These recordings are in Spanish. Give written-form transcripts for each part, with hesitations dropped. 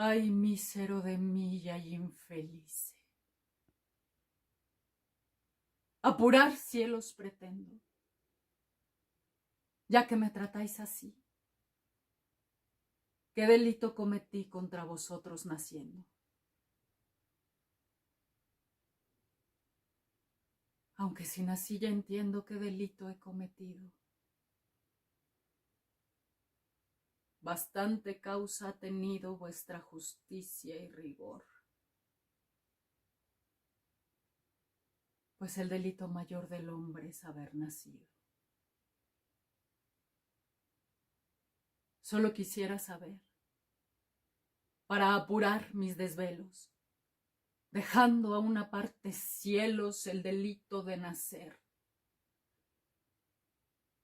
Ay, mísero de mí y infelice. Apurar cielos pretendo, ya que me tratáis así. ¿Qué delito cometí contra vosotros naciendo? Aunque si nací ya entiendo qué delito he cometido. Bastante causa ha tenido vuestra justicia y rigor. Pues el delito mayor del hombre es haber nacido. Solo quisiera saber, para apurar mis desvelos, dejando a una parte cielos el delito de nacer.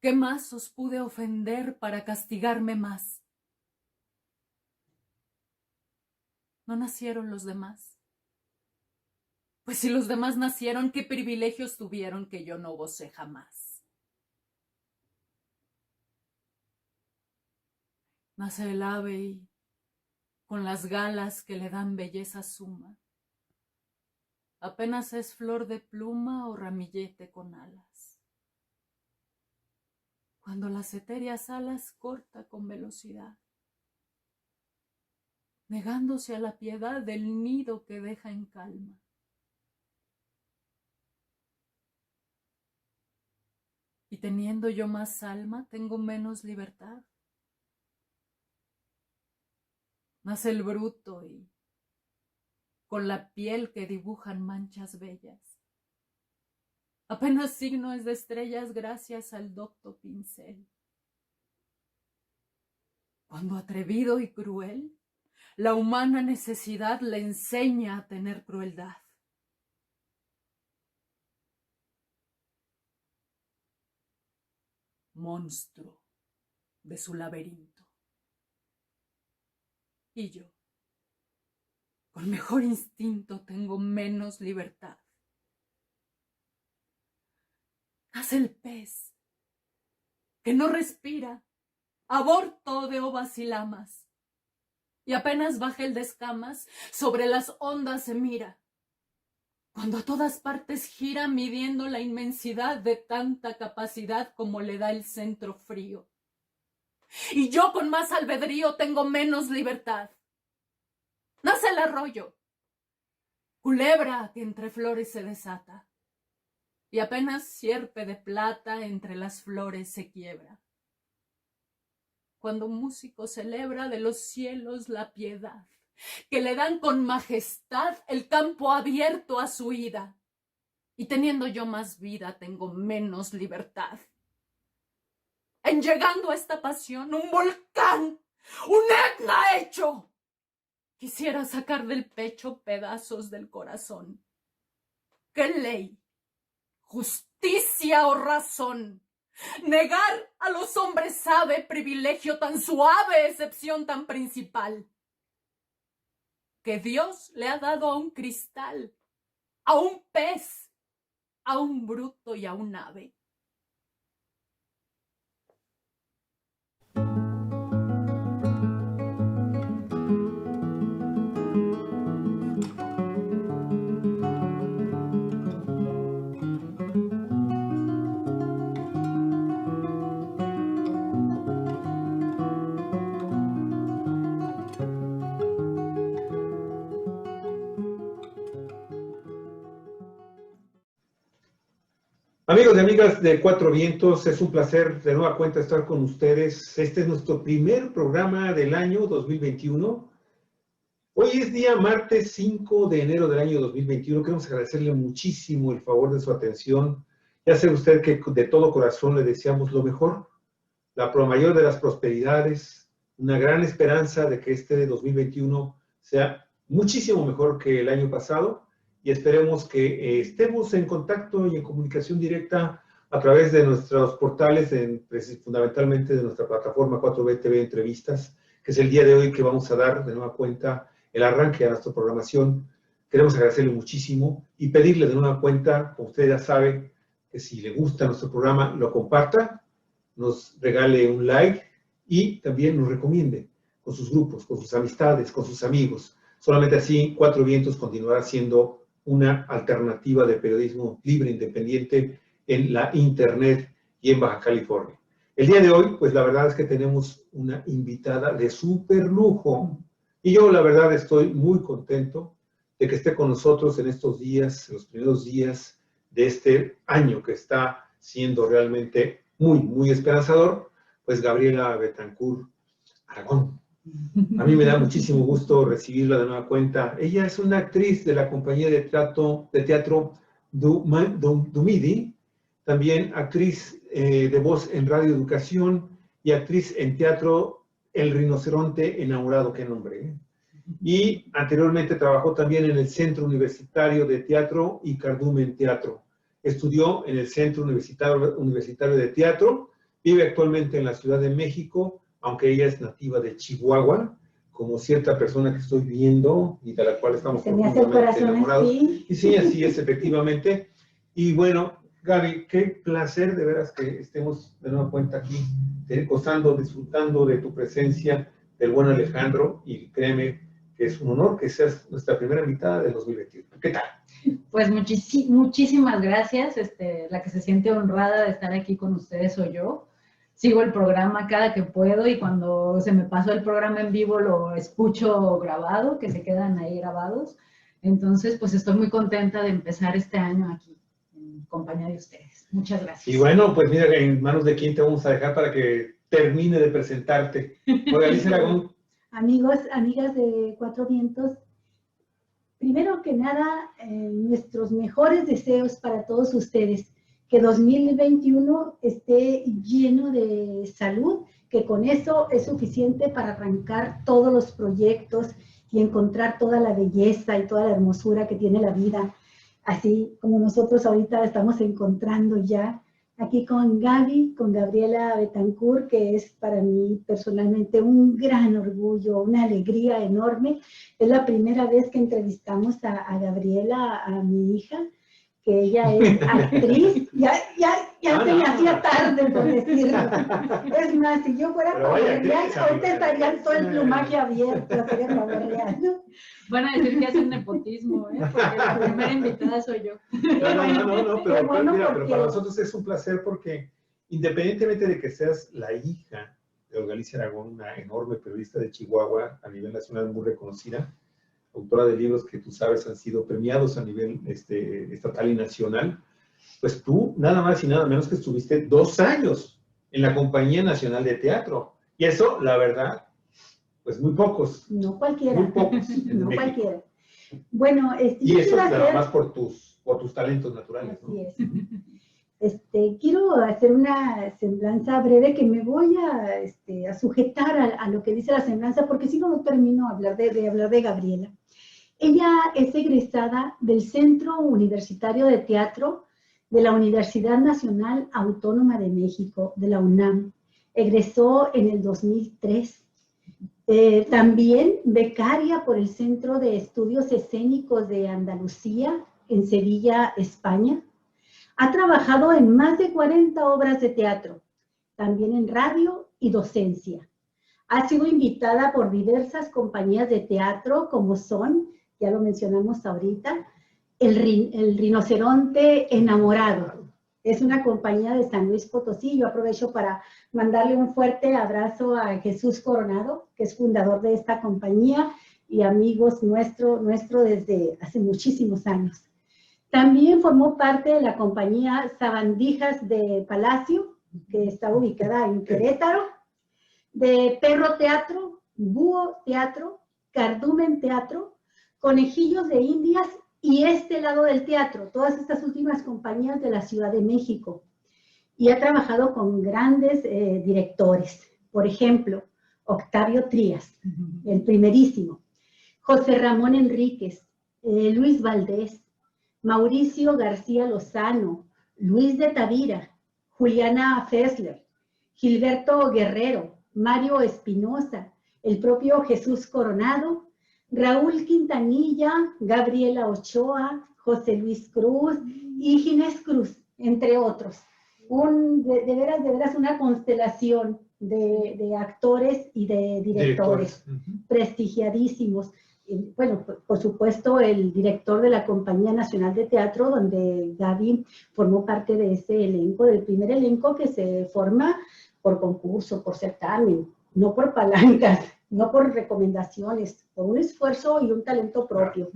¿Qué más os pude ofender para castigarme más? ¿No nacieron los demás? Pues si los demás nacieron, ¿qué privilegios tuvieron que yo no gocé jamás? Nace el ave y, con las galas que le dan belleza suma, apenas es flor de pluma o ramillete con alas. Cuando las etéreas alas corta con velocidad, negándose a la piedad del nido que deja en calma. Y teniendo yo más alma, tengo menos libertad. Nace el bruto y, con la piel que dibujan manchas bellas, apenas signo es de estrellas gracias al docto pincel. Cuando atrevido y cruel, la humana necesidad le enseña a tener crueldad. Monstruo de su laberinto. Y yo, con mejor instinto, tengo menos libertad. Nace el pez, que no respira, aborto de ovas y lamas, y apenas baja el de escamas, sobre las ondas se mira, cuando a todas partes gira midiendo la inmensidad de tanta capacidad como le da el centro frío. Y yo con más albedrío tengo menos libertad. Nace el arroyo, culebra que entre flores se desata, y apenas sierpe de plata entre las flores se quiebra. Cuando un músico celebra de los cielos la piedad, que le dan con majestad el campo abierto a su ida, y teniendo yo más vida tengo menos libertad. En llegando a esta pasión, un volcán, un Etna hecho, quisiera sacar del pecho pedazos del corazón. ¿Qué ley, justicia o razón? Negar a los hombres sabe privilegio tan suave, excepción tan principal, que Dios le ha dado a un cristal, a un pez, a un bruto y a un ave. Amigos y amigas de Cuatro Vientos, es un placer de nueva cuenta estar con ustedes. Este es nuestro primer programa del año 2021. Hoy es día martes 5 de enero del año 2021. Queremos agradecerle muchísimo el favor de su atención. Ya sabe usted que de todo corazón le deseamos lo mejor, la mayor de las prosperidades, una gran esperanza de que este 2021 sea muchísimo mejor que el año pasado. Y esperemos que estemos en contacto y en comunicación directa a través de nuestros portales, fundamentalmente de nuestra plataforma 4B TV Entrevistas, que es el día de hoy que vamos a dar de nueva cuenta el arranque a nuestra programación. Queremos agradecerle muchísimo y pedirle de nueva cuenta, como usted ya sabe, que si le gusta nuestro programa, lo comparta, nos regale un like y también nos recomiende. con sus grupos, con sus amistades, con sus amigos. Solamente así Cuatro Vientos continuará siendo una alternativa de periodismo libre, independiente en la Internet y en Baja California. El día de hoy, pues la verdad es que tenemos una invitada de súper lujo. Y yo la verdad estoy muy contento de que esté con nosotros en estos días, en los primeros días de este año que está siendo realmente muy, muy esperanzador, pues Gabriela Betancourt Aragón. A mí me da muchísimo gusto recibirla de nueva cuenta. Ella es una actriz de la compañía de teatro Dumidi, también actriz de voz en Radio Educación y actriz en teatro El Rinoceronte Enamorado, qué nombre, ¿eh? Y anteriormente trabajó también en el Centro Universitario de Teatro y Cardumen Teatro. Estudió en el Centro Universitario de Teatro, vive actualmente en la Ciudad de México, aunque ella es nativa de Chihuahua, como cierta persona que estoy viendo y de la cual estamos profundamente enamorados. Sí. Y sí, así es, efectivamente. Y bueno, Gaby, qué placer de veras que estemos de nueva cuenta aquí, gozando, disfrutando de tu presencia, del buen Alejandro, y créeme que es un honor que seas nuestra primera invitada del 2021. ¿Qué tal? Pues muchísimas gracias. La que se siente honrada de estar aquí con ustedes soy yo. Sigo el programa cada que puedo y cuando se me pasó el programa en vivo lo escucho grabado, que se quedan ahí grabados. Entonces, pues estoy muy contenta de empezar este año aquí en compañía de ustedes. Muchas gracias. Y bueno, pues mira, en manos de quién te vamos a dejar para que termine de presentarte. Alicia Aragón. Amigos, amigas de Cuatro Vientos, primero que nada, nuestros mejores deseos para todos ustedes. Que 2021 esté lleno de salud, que con eso es suficiente para arrancar todos los proyectos y encontrar toda la belleza y toda la hermosura que tiene la vida, así como nosotros ahorita estamos encontrando ya aquí con Gaby, con Gabriela Betancourt, que es para mí personalmente un gran orgullo, una alegría enorme. Es la primera vez que entrevistamos a Gabriela, a mi hija, que ella es actriz, ya se me hacía tarde por decirlo. Es más, si yo fuera Faberlian, ahorita estaría todo el plumaje abierto, sería Faberlian, ¿no? Van a decir que hacen nepotismo, porque la primera invitada soy yo. No, pero, bueno, mira, porque... pero para nosotros es un placer porque independientemente de que seas la hija de Olga Alicia Aragón, una enorme periodista de Chihuahua a nivel nacional muy reconocida, autora de libros que tú sabes han sido premiados a nivel estatal y nacional, pues tú nada más y nada menos que estuviste 2 años en la Compañía Nacional de Teatro. Y eso, la verdad, pues muy pocos. No cualquiera. Muy pocos. No cualquiera. Bueno, y eso nada más por tus talentos naturales, ¿no? Así es. Quiero hacer una semblanza breve que me voy a sujetar a lo que dice la semblanza, porque si no termino de hablar de Gabriela. Ella es egresada del Centro Universitario de Teatro de la Universidad Nacional Autónoma de México, de la UNAM. Egresó en el 2003. También becaria por el Centro de Estudios Escénicos de Andalucía, en Sevilla, España. Ha trabajado en más de 40 obras de teatro, también en radio y docencia. Ha sido invitada por diversas compañías de teatro, como son, ya lo mencionamos ahorita, el Rinoceronte Enamorado. Es una compañía de San Luis Potosí. Yo aprovecho para mandarle un fuerte abrazo a Jesús Coronado, que es fundador de esta compañía y amigos nuestro desde hace muchísimos años. También formó parte de la compañía Sabandijas de Palacio, que está ubicada en Querétaro, de Perro Teatro, Búho Teatro, Cardumen Teatro, Conejillos de Indias y Este Lado del Teatro, todas estas últimas compañías de la Ciudad de México. Y ha trabajado con grandes directores, por ejemplo, Octavio Trías, el primerísimo, José Ramón Enríquez, Luis Valdés, Mauricio García Lozano, Luis de Tavira, Juliana Fessler, Gilberto Guerrero, Mario Espinosa, el propio Jesús Coronado, Raúl Quintanilla, Gabriela Ochoa, José Luis Cruz y Ginés Cruz, entre otros. De veras una constelación de actores y de directores prestigiadísimos. Bueno, por supuesto, el director de la Compañía Nacional de Teatro, donde Gaby formó parte de ese elenco, del primer elenco que se forma por concurso, por certamen, no por palancas, no por recomendaciones, por un esfuerzo y un talento propio.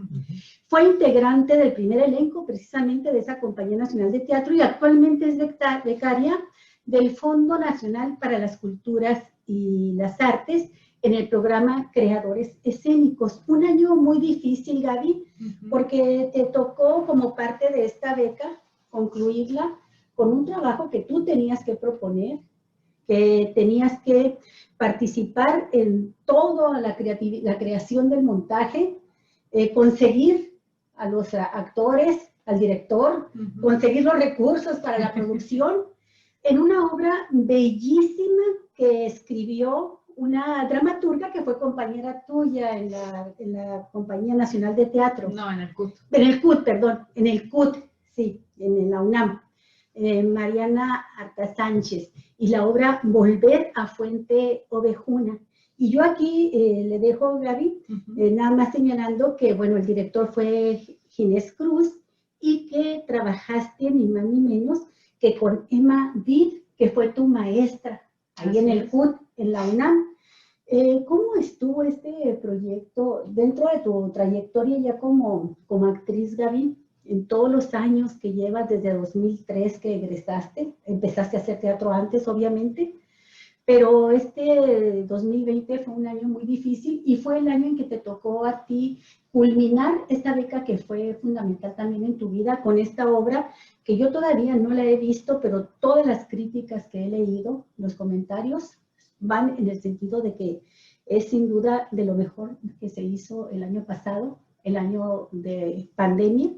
Fue integrante del primer elenco precisamente de esa Compañía Nacional de Teatro y actualmente es becaria del Fondo Nacional para las Culturas y las Artes en el programa Creadores Escénicos. Un año muy difícil, Gaby, porque te tocó como parte de esta beca concluirla con un trabajo que tú tenías que proponer, que tenías que participar en toda la creación del montaje, conseguir a los actores, al director, conseguir los recursos para la producción, en una obra bellísima que escribió una dramaturga que fue compañera tuya en la Compañía Nacional de Teatro. No, en el CUT. En el CUT, perdón, en el CUT, sí, en la UNAM. Mariana Arta Sánchez, y la obra Volver a Fuente Ovejuna. Y yo aquí le dejo, Gaby, nada más señalando que, bueno, el director fue Ginés Cruz y que trabajaste ni más ni menos que con Emma Did, que fue tu maestra ahí en el CUT, en la UNAM. ¿Cómo estuvo este proyecto dentro de tu trayectoria ya como actriz, Gaby? En todos los años que llevas desde 2003 que egresaste, empezaste a hacer teatro antes, obviamente, pero este 2020 fue un año muy difícil y fue el año en que te tocó a ti culminar esta beca que fue fundamental también en tu vida con esta obra que yo todavía no la he visto, pero todas las críticas que he leído, los comentarios, van en el sentido de que es sin duda de lo mejor que se hizo el año pasado, el año de pandemia,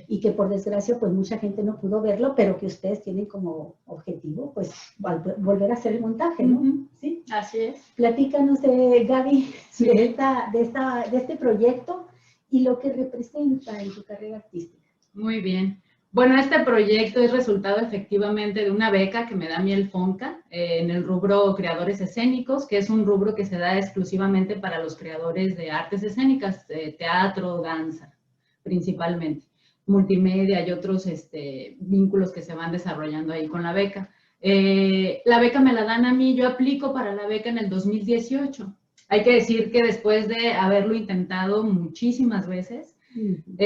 y que por desgracia pues mucha gente no pudo verlo, pero que ustedes tienen como objetivo pues volver a hacer el montaje, ¿no? ¿Sí? Así es. Platícanos, Gaby, de este proyecto y lo que representa en tu carrera artística. Muy bien. Bueno, este proyecto es resultado efectivamente de una beca que me da a mí el FONCA en el rubro Creadores Escénicos, que es un rubro que se da exclusivamente para los creadores de artes escénicas, teatro, danza, principalmente, multimedia y otros vínculos que se van desarrollando ahí con la beca. La beca me la dan a mí, yo aplico para la beca en el 2018. Hay que decir que después de haberlo intentado muchísimas veces,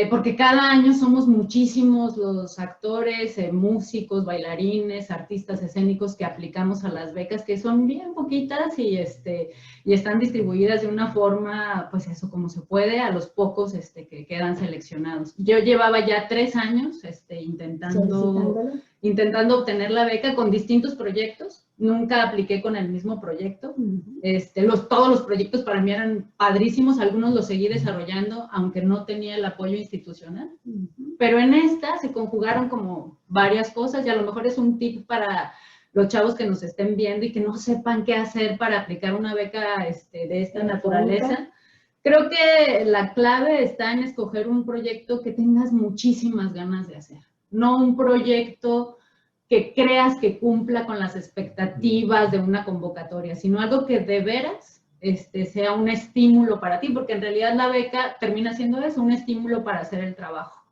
porque cada año somos muchísimos los actores, músicos, bailarines, artistas escénicos que aplicamos a las becas, que son bien poquitas y están distribuidas de una forma, pues eso, como se puede, a los pocos que quedan seleccionados. Yo llevaba ya 3 años intentando obtener la beca con distintos proyectos. Nunca apliqué con el mismo proyecto. Todos los proyectos para mí eran padrísimos, algunos los seguí desarrollando, aunque no tenía el apoyo institucional. Pero en esta se conjugaron como varias cosas y a lo mejor es un tip para los chavos que nos estén viendo y que no sepan qué hacer para aplicar una beca de esta naturaleza. Creo que la clave está en escoger un proyecto que tengas muchísimas ganas de hacer, no un proyecto que creas que cumpla con las expectativas de una convocatoria, sino algo que de veras sea un estímulo para ti, porque en realidad la beca termina siendo eso, un estímulo para hacer el trabajo.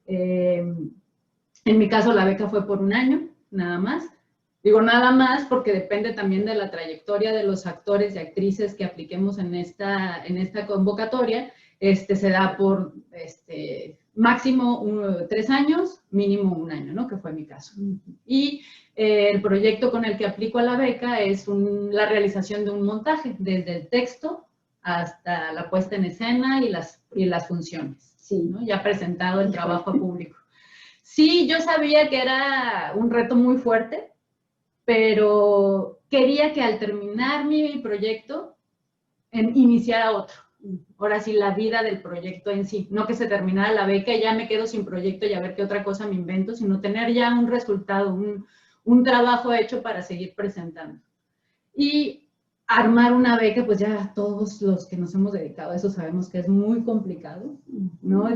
En mi caso la beca fue por 1 año, nada más. Digo nada más porque depende también de la trayectoria de los actores y actrices que apliquemos en esta convocatoria. Se da por máximo 3 años, mínimo 1 año, ¿no? Que fue mi caso. Y el proyecto con el que aplico a la beca es la realización de un montaje, desde el texto hasta la puesta en escena y las funciones, Sí. ¿no? Ya presentado el trabajo a público. Sí, yo sabía que era un reto muy fuerte, pero quería que al terminar mi proyecto iniciara otro. Ahora sí, la vida del proyecto en sí, no que se terminara la beca y ya me quedo sin proyecto y a ver qué otra cosa me invento, sino tener ya un resultado, un trabajo hecho para seguir presentando. Y armar una beca, pues ya todos los que nos hemos dedicado a eso sabemos que es muy complicado, ¿no?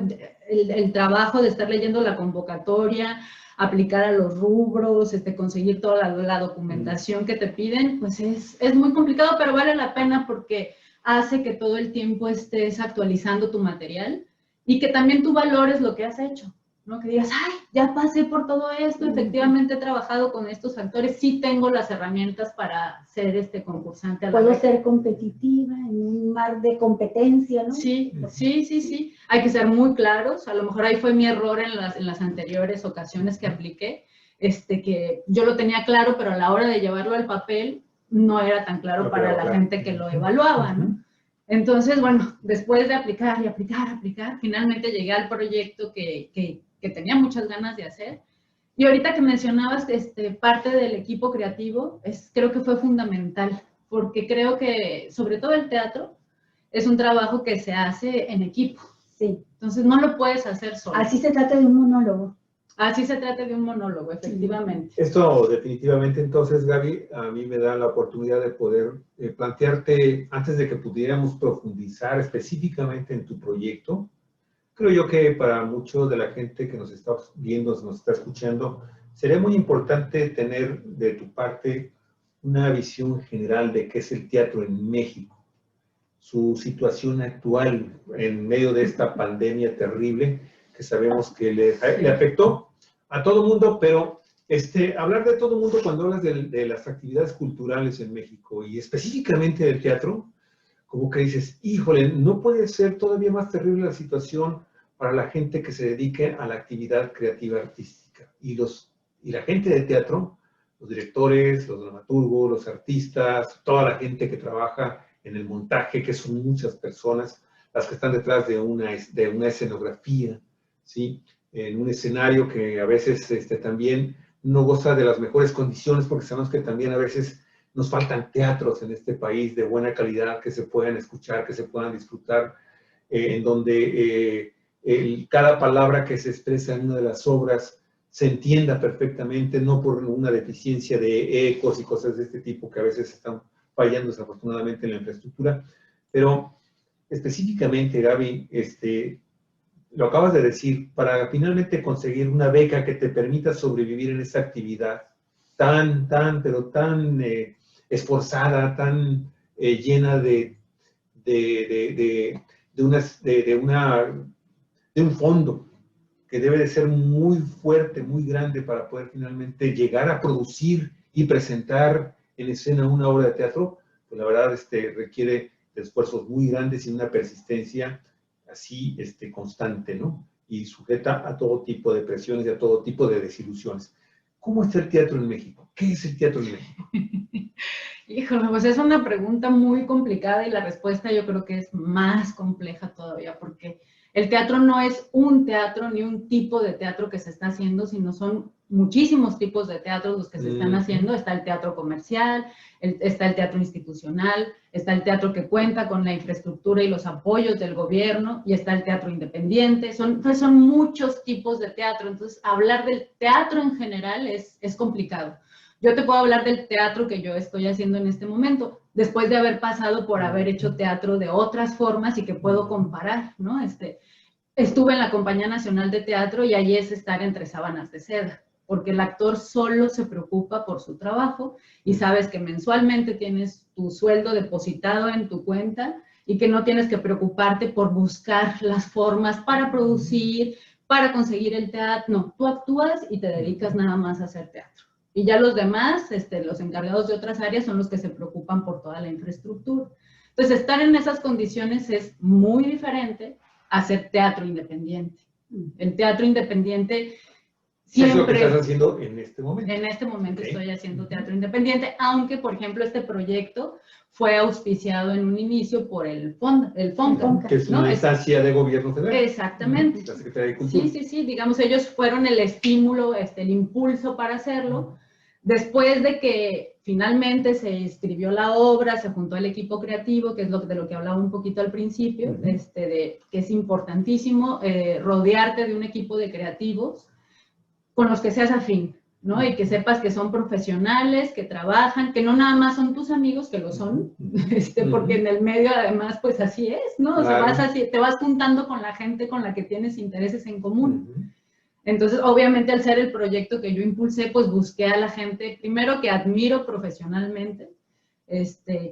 El trabajo de estar leyendo la convocatoria, aplicar a los rubros, conseguir toda la documentación que te piden, pues es muy complicado, pero vale la pena porque hace que todo el tiempo estés actualizando tu material y que también tú valores lo que has hecho, ¿no? Que digas, ay, ya pasé por todo esto, efectivamente he trabajado con estos actores, sí tengo las herramientas para ser concursante a la Puedo beca. ser competitiva en un mar de competencia, ¿no? Sí, sí, sí, sí. Hay que ser muy claros. A lo mejor ahí fue mi error en las anteriores ocasiones que apliqué, que yo lo tenía claro, pero a la hora de llevarlo al papel no era tan claro No para quedaba la claro. gente que lo evaluaba, ¿no? Entonces, bueno, después de aplicar y aplicar, finalmente llegué al proyecto que tenía muchas ganas de hacer. Y ahorita que mencionabas parte del equipo creativo, creo que fue fundamental, porque creo que, sobre todo el teatro, es un trabajo que se hace en equipo. Sí. Entonces no lo puedes hacer solo. Así se trata de un monólogo. Así se trata de un monólogo, efectivamente. Esto definitivamente entonces, Gaby, a mí me da la oportunidad de poder plantearte, antes de que pudiéramos profundizar específicamente en tu proyecto, creo yo que para mucho de la gente que nos está viendo, nos está escuchando, sería muy importante tener de tu parte una visión general de qué es el teatro en México, su situación actual en medio de esta pandemia terrible que sabemos que le afectó a todo el mundo, pero hablar de todo el mundo cuando hablas de las actividades culturales en México y específicamente del teatro, como que dices, híjole, no puede ser todavía más terrible la situación para la gente que se dedique a la actividad creativa artística. Y la gente de teatro, los directores, los dramaturgos, los artistas, toda la gente que trabaja en el montaje, que son muchas personas, las que están detrás de una escenografía, ¿sí? En un escenario que a veces también no goza de las mejores condiciones, porque sabemos que también a veces nos faltan teatros en este país de buena calidad que se puedan escuchar, que se puedan disfrutar, en donde cada palabra que se expresa en una de las obras se entienda perfectamente, no por una deficiencia de ecos y cosas de este tipo que a veces están fallando desafortunadamente en la infraestructura. Pero específicamente, Gaby, lo acabas de decir, para finalmente conseguir una beca que te permita sobrevivir en esta actividad pero tan esforzada, tan llena de un fondo que debe de ser muy fuerte, muy grande para poder finalmente llegar a producir y presentar en escena una obra de teatro, pues la verdad requiere de esfuerzos muy grandes y una persistencia así constante, ¿no? Y sujeta a todo tipo de presiones y a todo tipo de desilusiones. ¿Cómo está el teatro en México? ¿Qué es el teatro en México? Híjole, pues es una pregunta muy complicada y la respuesta yo creo que es más compleja todavía, porque el teatro no es un teatro ni un tipo de teatro que se está haciendo, sino son muchísimos tipos de teatros los que se están haciendo. Está el teatro comercial, está el teatro institucional, está el teatro que cuenta con la infraestructura y los apoyos del gobierno, y está el teatro independiente. Son muchos tipos de teatro, entonces hablar del teatro en general es complicado. Yo te puedo hablar del teatro que yo estoy haciendo en este momento, después de haber pasado por haber hecho teatro de otras formas y que puedo comparar, ¿no? Estuve en la Compañía Nacional de Teatro y ahí es estar entre sábanas de seda, porque el actor solo se preocupa por su trabajo y sabes que mensualmente tienes tu sueldo depositado en tu cuenta y que no tienes que preocuparte por buscar las formas para producir, para conseguir el teatro. No, tú actúas y te dedicas nada más a hacer teatro. Y ya los demás, los encargados de otras áreas, son los que se preocupan por toda la infraestructura. Entonces, estar en esas condiciones es muy diferente a hacer teatro independiente. El teatro independiente siempre... ¿Qué es lo que estás haciendo en este momento? En este momento estoy haciendo teatro independiente, aunque, por ejemplo, este proyecto fue auspiciado en un inicio por el FONCA, que es una instancia de gobierno federal. Exactamente. La Secretaría de Cultura. Sí, digamos, ellos fueron el estímulo, el impulso para hacerlo. Después de que finalmente se escribió la obra, se juntó el equipo creativo, que es de lo que hablaba un poquito al principio, de que es importantísimo rodearte de un equipo de creativos con los que seas afín, ¿no? Y que sepas que son profesionales, que trabajan, que no nada más son tus amigos, que lo son, porque en el medio además, pues así es, ¿no? O sea, te vas juntando con la gente con la que tienes intereses en común. Entonces, obviamente, al ser el proyecto que yo impulsé, pues busqué a la gente, primero que admiro profesionalmente.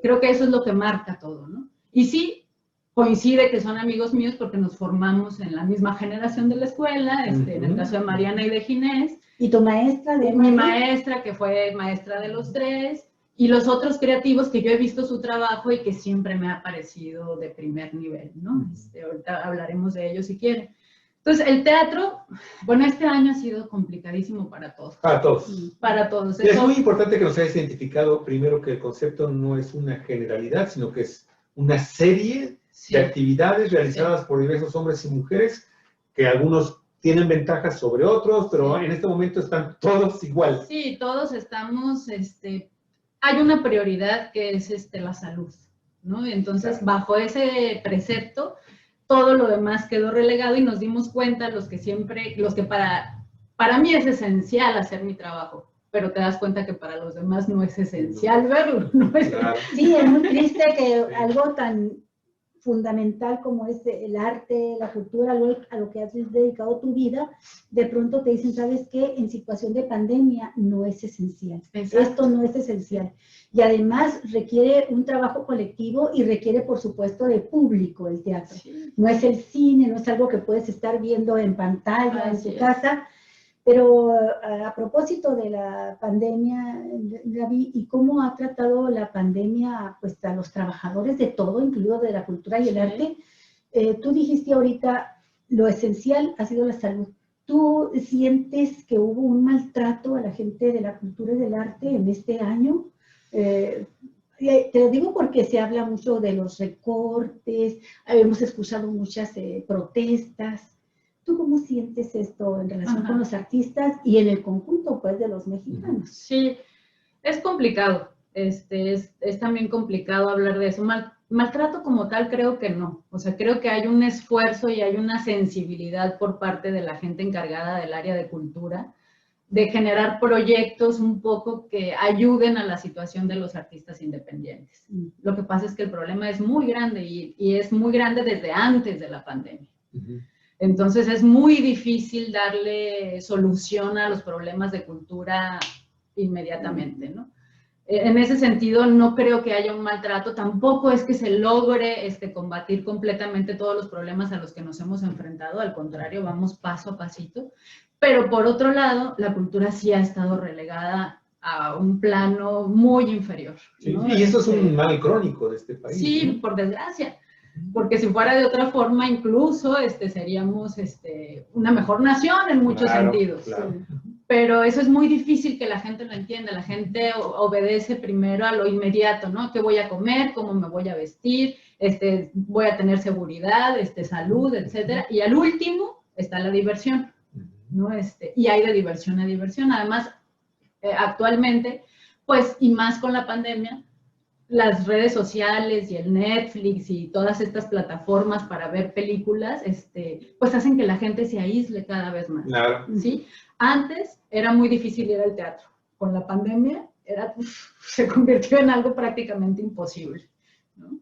Creo que eso es lo que marca todo, ¿no? Y sí, coincide que son amigos míos porque nos formamos en la misma generación de la escuela, en el caso de Mariana y de Ginés. ¿Y tu maestra? Mi maestra, que fue maestra de los tres, y los otros creativos que yo he visto su trabajo y que siempre me ha parecido de primer nivel, ¿no? Ahorita hablaremos de ellos si quieren. Entonces, el teatro, bueno, este año ha sido complicadísimo para todos. Para todos. Para todos. Es muy importante que nos hayas identificado primero que el concepto no es una generalidad, sino que es una serie de actividades realizadas por diversos hombres y mujeres, que algunos tienen ventajas sobre otros, pero en este momento están todos igual. Sí, todos estamos, hay una prioridad que es la salud, ¿no? Entonces, bajo ese precepto, todo lo demás quedó relegado y nos dimos cuenta los que para mí es esencial hacer mi trabajo, pero te das cuenta que para los demás no es esencial verlo, ¿no? Claro. Sí, es muy triste que algo tan fundamental como es el arte, la cultura, a lo que has dedicado tu vida, de pronto te dicen, ¿sabes qué? En situación de pandemia no es esencial. Exacto. Esto no es esencial. Y además requiere un trabajo colectivo y requiere, por supuesto, de público el teatro. Sí. No es el cine, no es algo que puedes estar viendo en pantalla, Así en tu es. casa. Pero a propósito de la pandemia, Gaby, ¿y cómo ha tratado la pandemia pues, a los trabajadores de todo, incluido de la cultura y el arte? Tú dijiste ahorita, lo esencial ha sido la salud. ¿Tú sientes que hubo un maltrato a la gente de la cultura y del arte en este año? Te lo digo porque se habla mucho de los recortes, hemos escuchado muchas protestas. ¿Tú cómo sientes esto en relación con los artistas y en el conjunto, pues, de los mexicanos? Sí, es complicado. Es también complicado hablar de eso. Maltrato como tal creo que no. O sea, creo que hay un esfuerzo y hay una sensibilidad por parte de la gente encargada del área de cultura de generar proyectos un poco que ayuden a la situación de los artistas independientes. Lo que pasa es que el problema es muy grande y es muy grande desde antes de la pandemia. Entonces es muy difícil darle solución a los problemas de cultura inmediatamente, ¿no? En ese sentido, no creo que haya un maltrato, tampoco es que se logre combatir completamente todos los problemas a los que nos hemos enfrentado, al contrario, vamos paso a pasito, pero por otro lado, la cultura sí ha estado relegada a un plano muy inferior, ¿no? Sí, y eso es un mal crónico de este país. Sí, ¿no? Por desgracia. Porque si fuera de otra forma, incluso seríamos una mejor nación en muchos sentidos. Claro. Pero eso es muy difícil que la gente lo entienda. La gente obedece primero a lo inmediato, ¿no? ¿Qué voy a comer? ¿Cómo me voy a vestir? ¿Voy a tener seguridad? ¿Salud? Etcétera. Y al último está la diversión, ¿no? Y hay de diversión a diversión. Además, actualmente, pues, y más con la pandemia, las redes sociales y el Netflix y todas estas plataformas para ver películas, pues hacen que la gente se aísle cada vez más. Claro. ¿Sí? Antes era muy difícil ir al teatro. Con la pandemia se convirtió en algo prácticamente imposible, ¿no?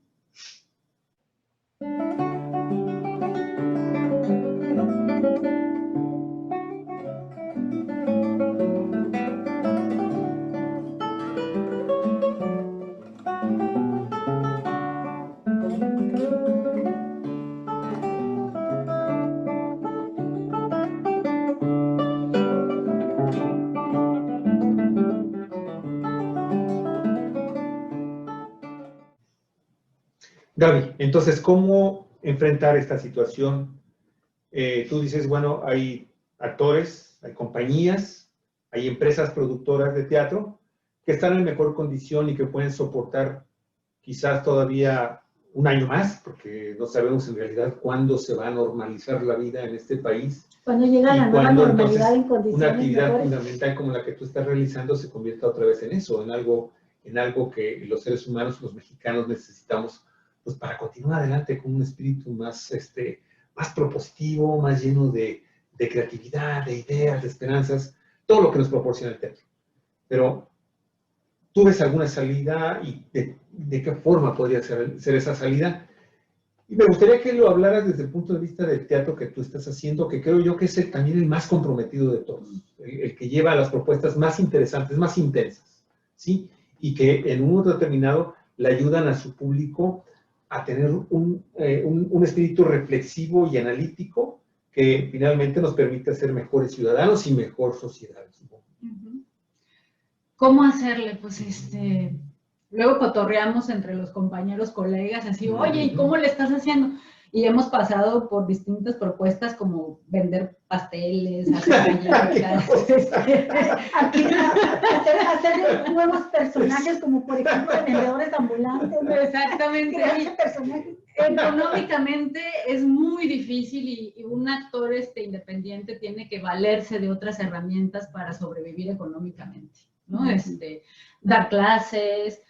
Gaby, entonces, ¿cómo enfrentar esta situación? Tú dices, bueno, hay actores, hay compañías, hay empresas productoras de teatro que están en mejor condición y que pueden soportar quizás todavía un año más, porque no sabemos en realidad cuándo se va a normalizar la vida en este país. Cuando llega la nueva normalidad en condiciones una actividad mejores. fundamental como la que tú estás realizando se convierta otra vez en eso, en algo que los seres humanos, los mexicanos necesitamos, pues para continuar adelante con un espíritu más propositivo, más lleno de creatividad, de ideas, de esperanzas, todo lo que nos proporciona el teatro. Pero, ¿tú ves alguna salida y de qué forma podría ser esa salida? Y me gustaría que lo hablaras desde el punto de vista del teatro que tú estás haciendo, que creo yo que es también el más comprometido de todos, el que lleva las propuestas más interesantes, más intensas, ¿sí? Y que en un momento determinado le ayudan a su público a tener un espíritu reflexivo y analítico que finalmente nos permite ser mejores ciudadanos y mejor sociedad. ¿Cómo hacerle? Pues luego cotorreamos entre los compañeros, colegas, así, oye, ¿y cómo le estás haciendo? Y hemos pasado por distintas propuestas como vender pasteles, hacer galletas, hacer nuevos personajes como por ejemplo vendedores ambulantes. Exactamente. Económicamente es muy difícil y un actor independiente tiene que valerse de otras herramientas para sobrevivir económicamente, ¿no? Dar clases,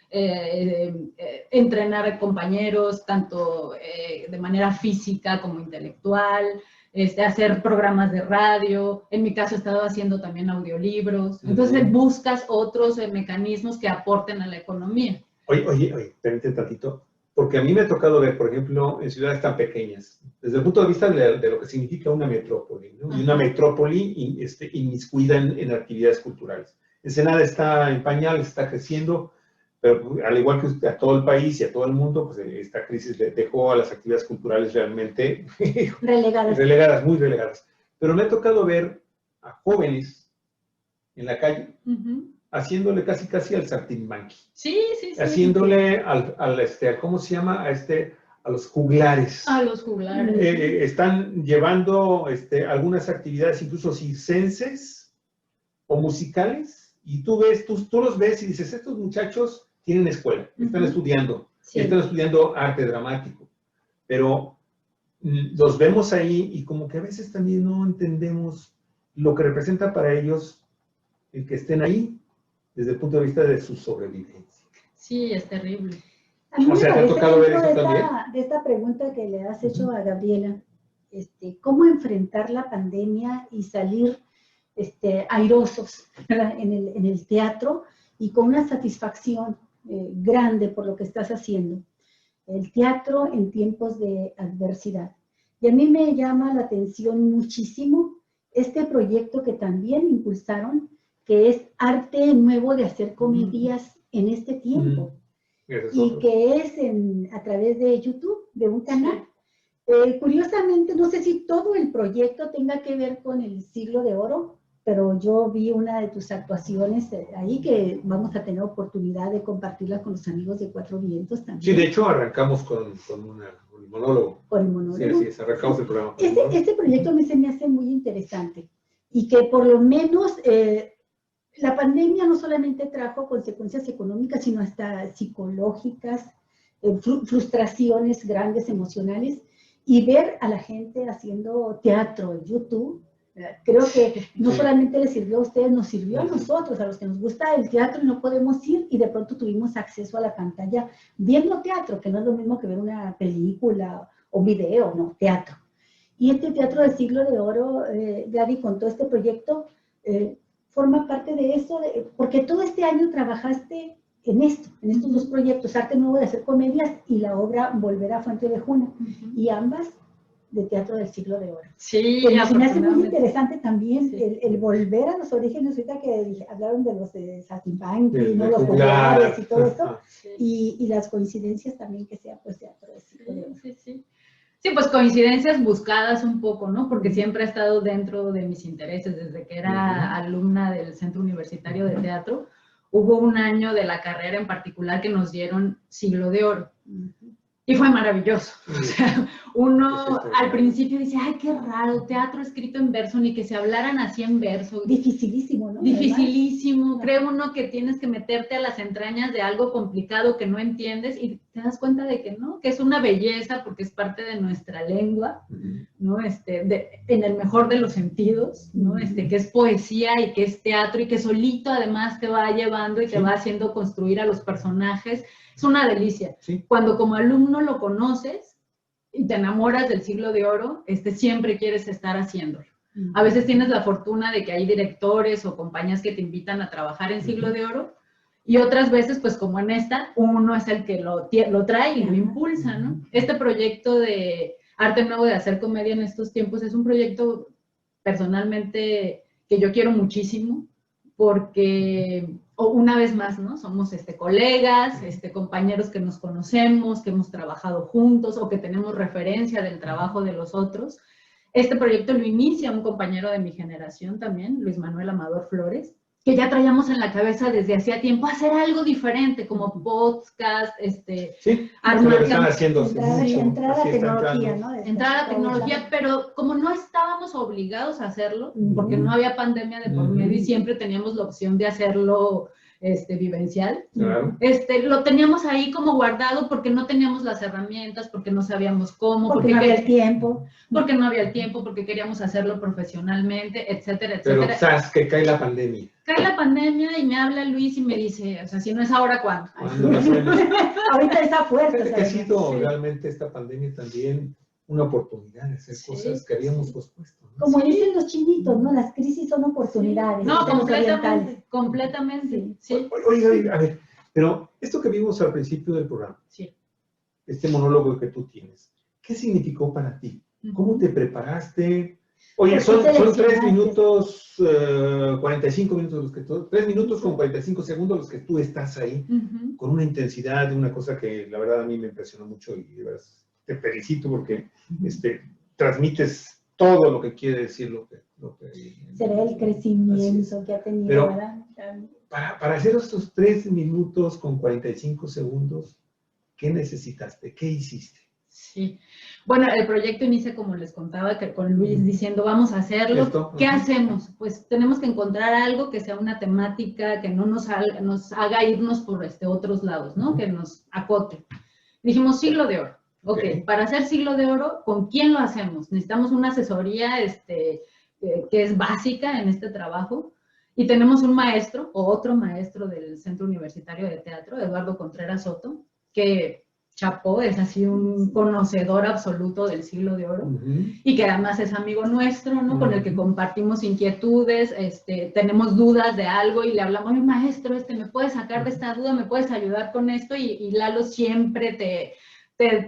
entrenar compañeros, tanto de manera física como intelectual, hacer programas de radio. En mi caso he estado haciendo también audiolibros. Entonces buscas otros mecanismos que aporten a la economía. Oye, permíteme un tantito, porque a mí me ha tocado ver, por ejemplo, en ciudades tan pequeñas, desde el punto de vista de lo que significa una metrópoli, ¿no? Y una metrópoli inmiscuida en actividades culturales. Ensenada está en pañales, está creciendo, pero al igual que a todo el país y a todo el mundo, pues esta crisis dejó a las actividades culturales realmente relegadas, muy relegadas. Pero me ha tocado ver a jóvenes en la calle haciéndole casi al saltimbanqui. Sí. Haciéndole ¿cómo se llama? A los juglares. A los juglares. Están llevando algunas actividades incluso circenses o musicales. Y tú los ves y dices, estos muchachos tienen escuela, están estudiando, están estudiando arte dramático, pero los vemos ahí y como que a veces también no entendemos lo que representa para ellos el que estén ahí desde el punto de vista de su sobrevivencia. Sí, es terrible. A mí me ¿te ha tocado ver eso también? De esta pregunta que le has hecho a Gabriela, ¿cómo enfrentar la pandemia y salir airosos en el teatro y con una satisfacción grande por lo que estás haciendo? El teatro en tiempos de adversidad. Y a mí me llama la atención muchísimo este proyecto que también impulsaron, que es Arte Nuevo de Hacer Comedias en este tiempo. Y que es a través de YouTube, de un canal. Curiosamente, no sé si todo el proyecto tenga que ver con el Siglo de Oro, pero yo vi una de tus actuaciones ahí que vamos a tener oportunidad de compartirla con los amigos de Cuatro Vientos también. Sí, de hecho arrancamos con un monólogo. Por el monólogo. Sí, arrancamos el programa. Este proyecto a mí se me hace muy interesante y que por lo menos la pandemia no solamente trajo consecuencias económicas, sino hasta psicológicas, frustraciones grandes, emocionales, y ver a la gente haciendo teatro en YouTube. Creo que no solamente les sirvió a ustedes, nos sirvió a nosotros, a los que nos gusta el teatro y no podemos ir, y de pronto tuvimos acceso a la pantalla viendo teatro, que no es lo mismo que ver una película o video, no, teatro. Y este Teatro del Siglo de Oro, Gaby, con todo este proyecto, forma parte de eso, porque todo este año trabajaste en estos dos proyectos, Arte Nuevo de Hacer Comedias y la obra Volver a Fuente de Juna, y ambas de Teatro del Siglo de Oro. Sí, se me hace muy interesante también el volver a los orígenes, ahorita que hablaron de los saltimbanqui, ¿no? Los juglares y todo esto, y las coincidencias también que sea pues Teatro del Siglo de Oro. Sí, pues coincidencias buscadas un poco, ¿no? Porque siempre ha estado dentro de mis intereses, desde que era alumna del Centro Universitario de Teatro. Hubo un año de la carrera en particular que nos dieron Siglo de Oro. Y fue maravilloso. O sea, uno al principio dice, ay, qué raro, teatro escrito en verso, ni que se hablaran así en verso. Dificilísimo, ¿no? Dificilísimo. Cree uno que tienes que meterte a las entrañas de algo complicado que no entiendes y te das cuenta de que no, que es una belleza porque es parte de nuestra lengua, ¿no? En el mejor de los sentidos, ¿no? Que es poesía y que es teatro y que solito además te va llevando y te va haciendo construir a los personajes. Es una delicia. Cuando como alumno lo conoces y te enamoras del Siglo de Oro, siempre quieres estar haciéndolo. A veces tienes la fortuna de que hay directores o compañías que te invitan a trabajar en Siglo de Oro Y otras veces, pues como en esta, uno es el que lo trae y lo impulsa, ¿no? Este proyecto de Arte Nuevo de Hacer Comedia en estos tiempos es un proyecto personalmente que yo quiero muchísimo, porque una vez más, ¿no? Somos colegas, compañeros que nos conocemos, que hemos trabajado juntos o que tenemos referencia del trabajo de los otros. Este proyecto lo inicia un compañero de mi generación también, Luis Manuel Amador Flores, que ya traíamos en la cabeza desde hacía tiempo hacer algo diferente, como podcast, Sí, lo que están haciendo hace mucho. Entrar a así está tecnología, entrando. ¿no? entrar a la tecnología, pero como no estábamos obligados a hacerlo, porque no había pandemia de por medio y siempre teníamos la opción de hacerlo vivencial, Claro. lo teníamos ahí como guardado porque no teníamos las herramientas, porque no sabíamos cómo, Porque no había el tiempo. porque no había el tiempo, porque queríamos hacerlo profesionalmente, etcétera, Pero etcétera. sabes que cae la pandemia. Cae la pandemia y me habla Luis y me dice, o sea, si no es ahora, ¿cuándo? ¿Cuándo lo hacemos? Ahorita está fuerte. Fíjate que ha ¿sabes? sido Sí. realmente esta pandemia también una oportunidad de hacer Sí, cosas que habíamos pospuesto, ¿no? Como dicen los chinitos, ¿no? Las crisis son oportunidades. No, dicen los orientales. completamente, sí. Oye, a ver, pero esto que vimos al principio del programa, Sí. este monólogo que tú tienes, ¿qué significó para ti? ¿Cómo te preparaste? Oye, son 3 minutos, 45 minutos los que tú, 3 minutos con 45 segundos los que tú estás ahí, con una intensidad, una cosa que la verdad a mí me impresionó mucho y de verdad te felicito porque transmites todo lo que quiere decir lo que Será el crecimiento que ha tenido, Pero, ¿verdad? para hacer estos 3 minutos con 45 segundos, ¿qué necesitaste? ¿Qué hiciste? Sí. Bueno, el proyecto inicia, como les contaba, que con Luis diciendo, vamos a hacerlo. Esto, ¿Qué hacemos? Pues tenemos que encontrar algo que sea una temática, que no nos haga irnos por otros lados, ¿no? Que nos acote. Dijimos, Siglo de Oro. Ok, para hacer Siglo de Oro, ¿con quién lo hacemos? Necesitamos una asesoría que es básica en este trabajo. Y tenemos un maestro, o otro maestro del Centro Universitario de Teatro, Eduardo Contreras Soto, que chapó, es así un conocedor absoluto del Siglo de Oro, y que además es amigo nuestro, ¿no? Con el que compartimos inquietudes, tenemos dudas de algo y le hablamos, maestro, ¿me puedes sacar de esta duda? ¿Me puedes ayudar con esto? Y Lalo siempre te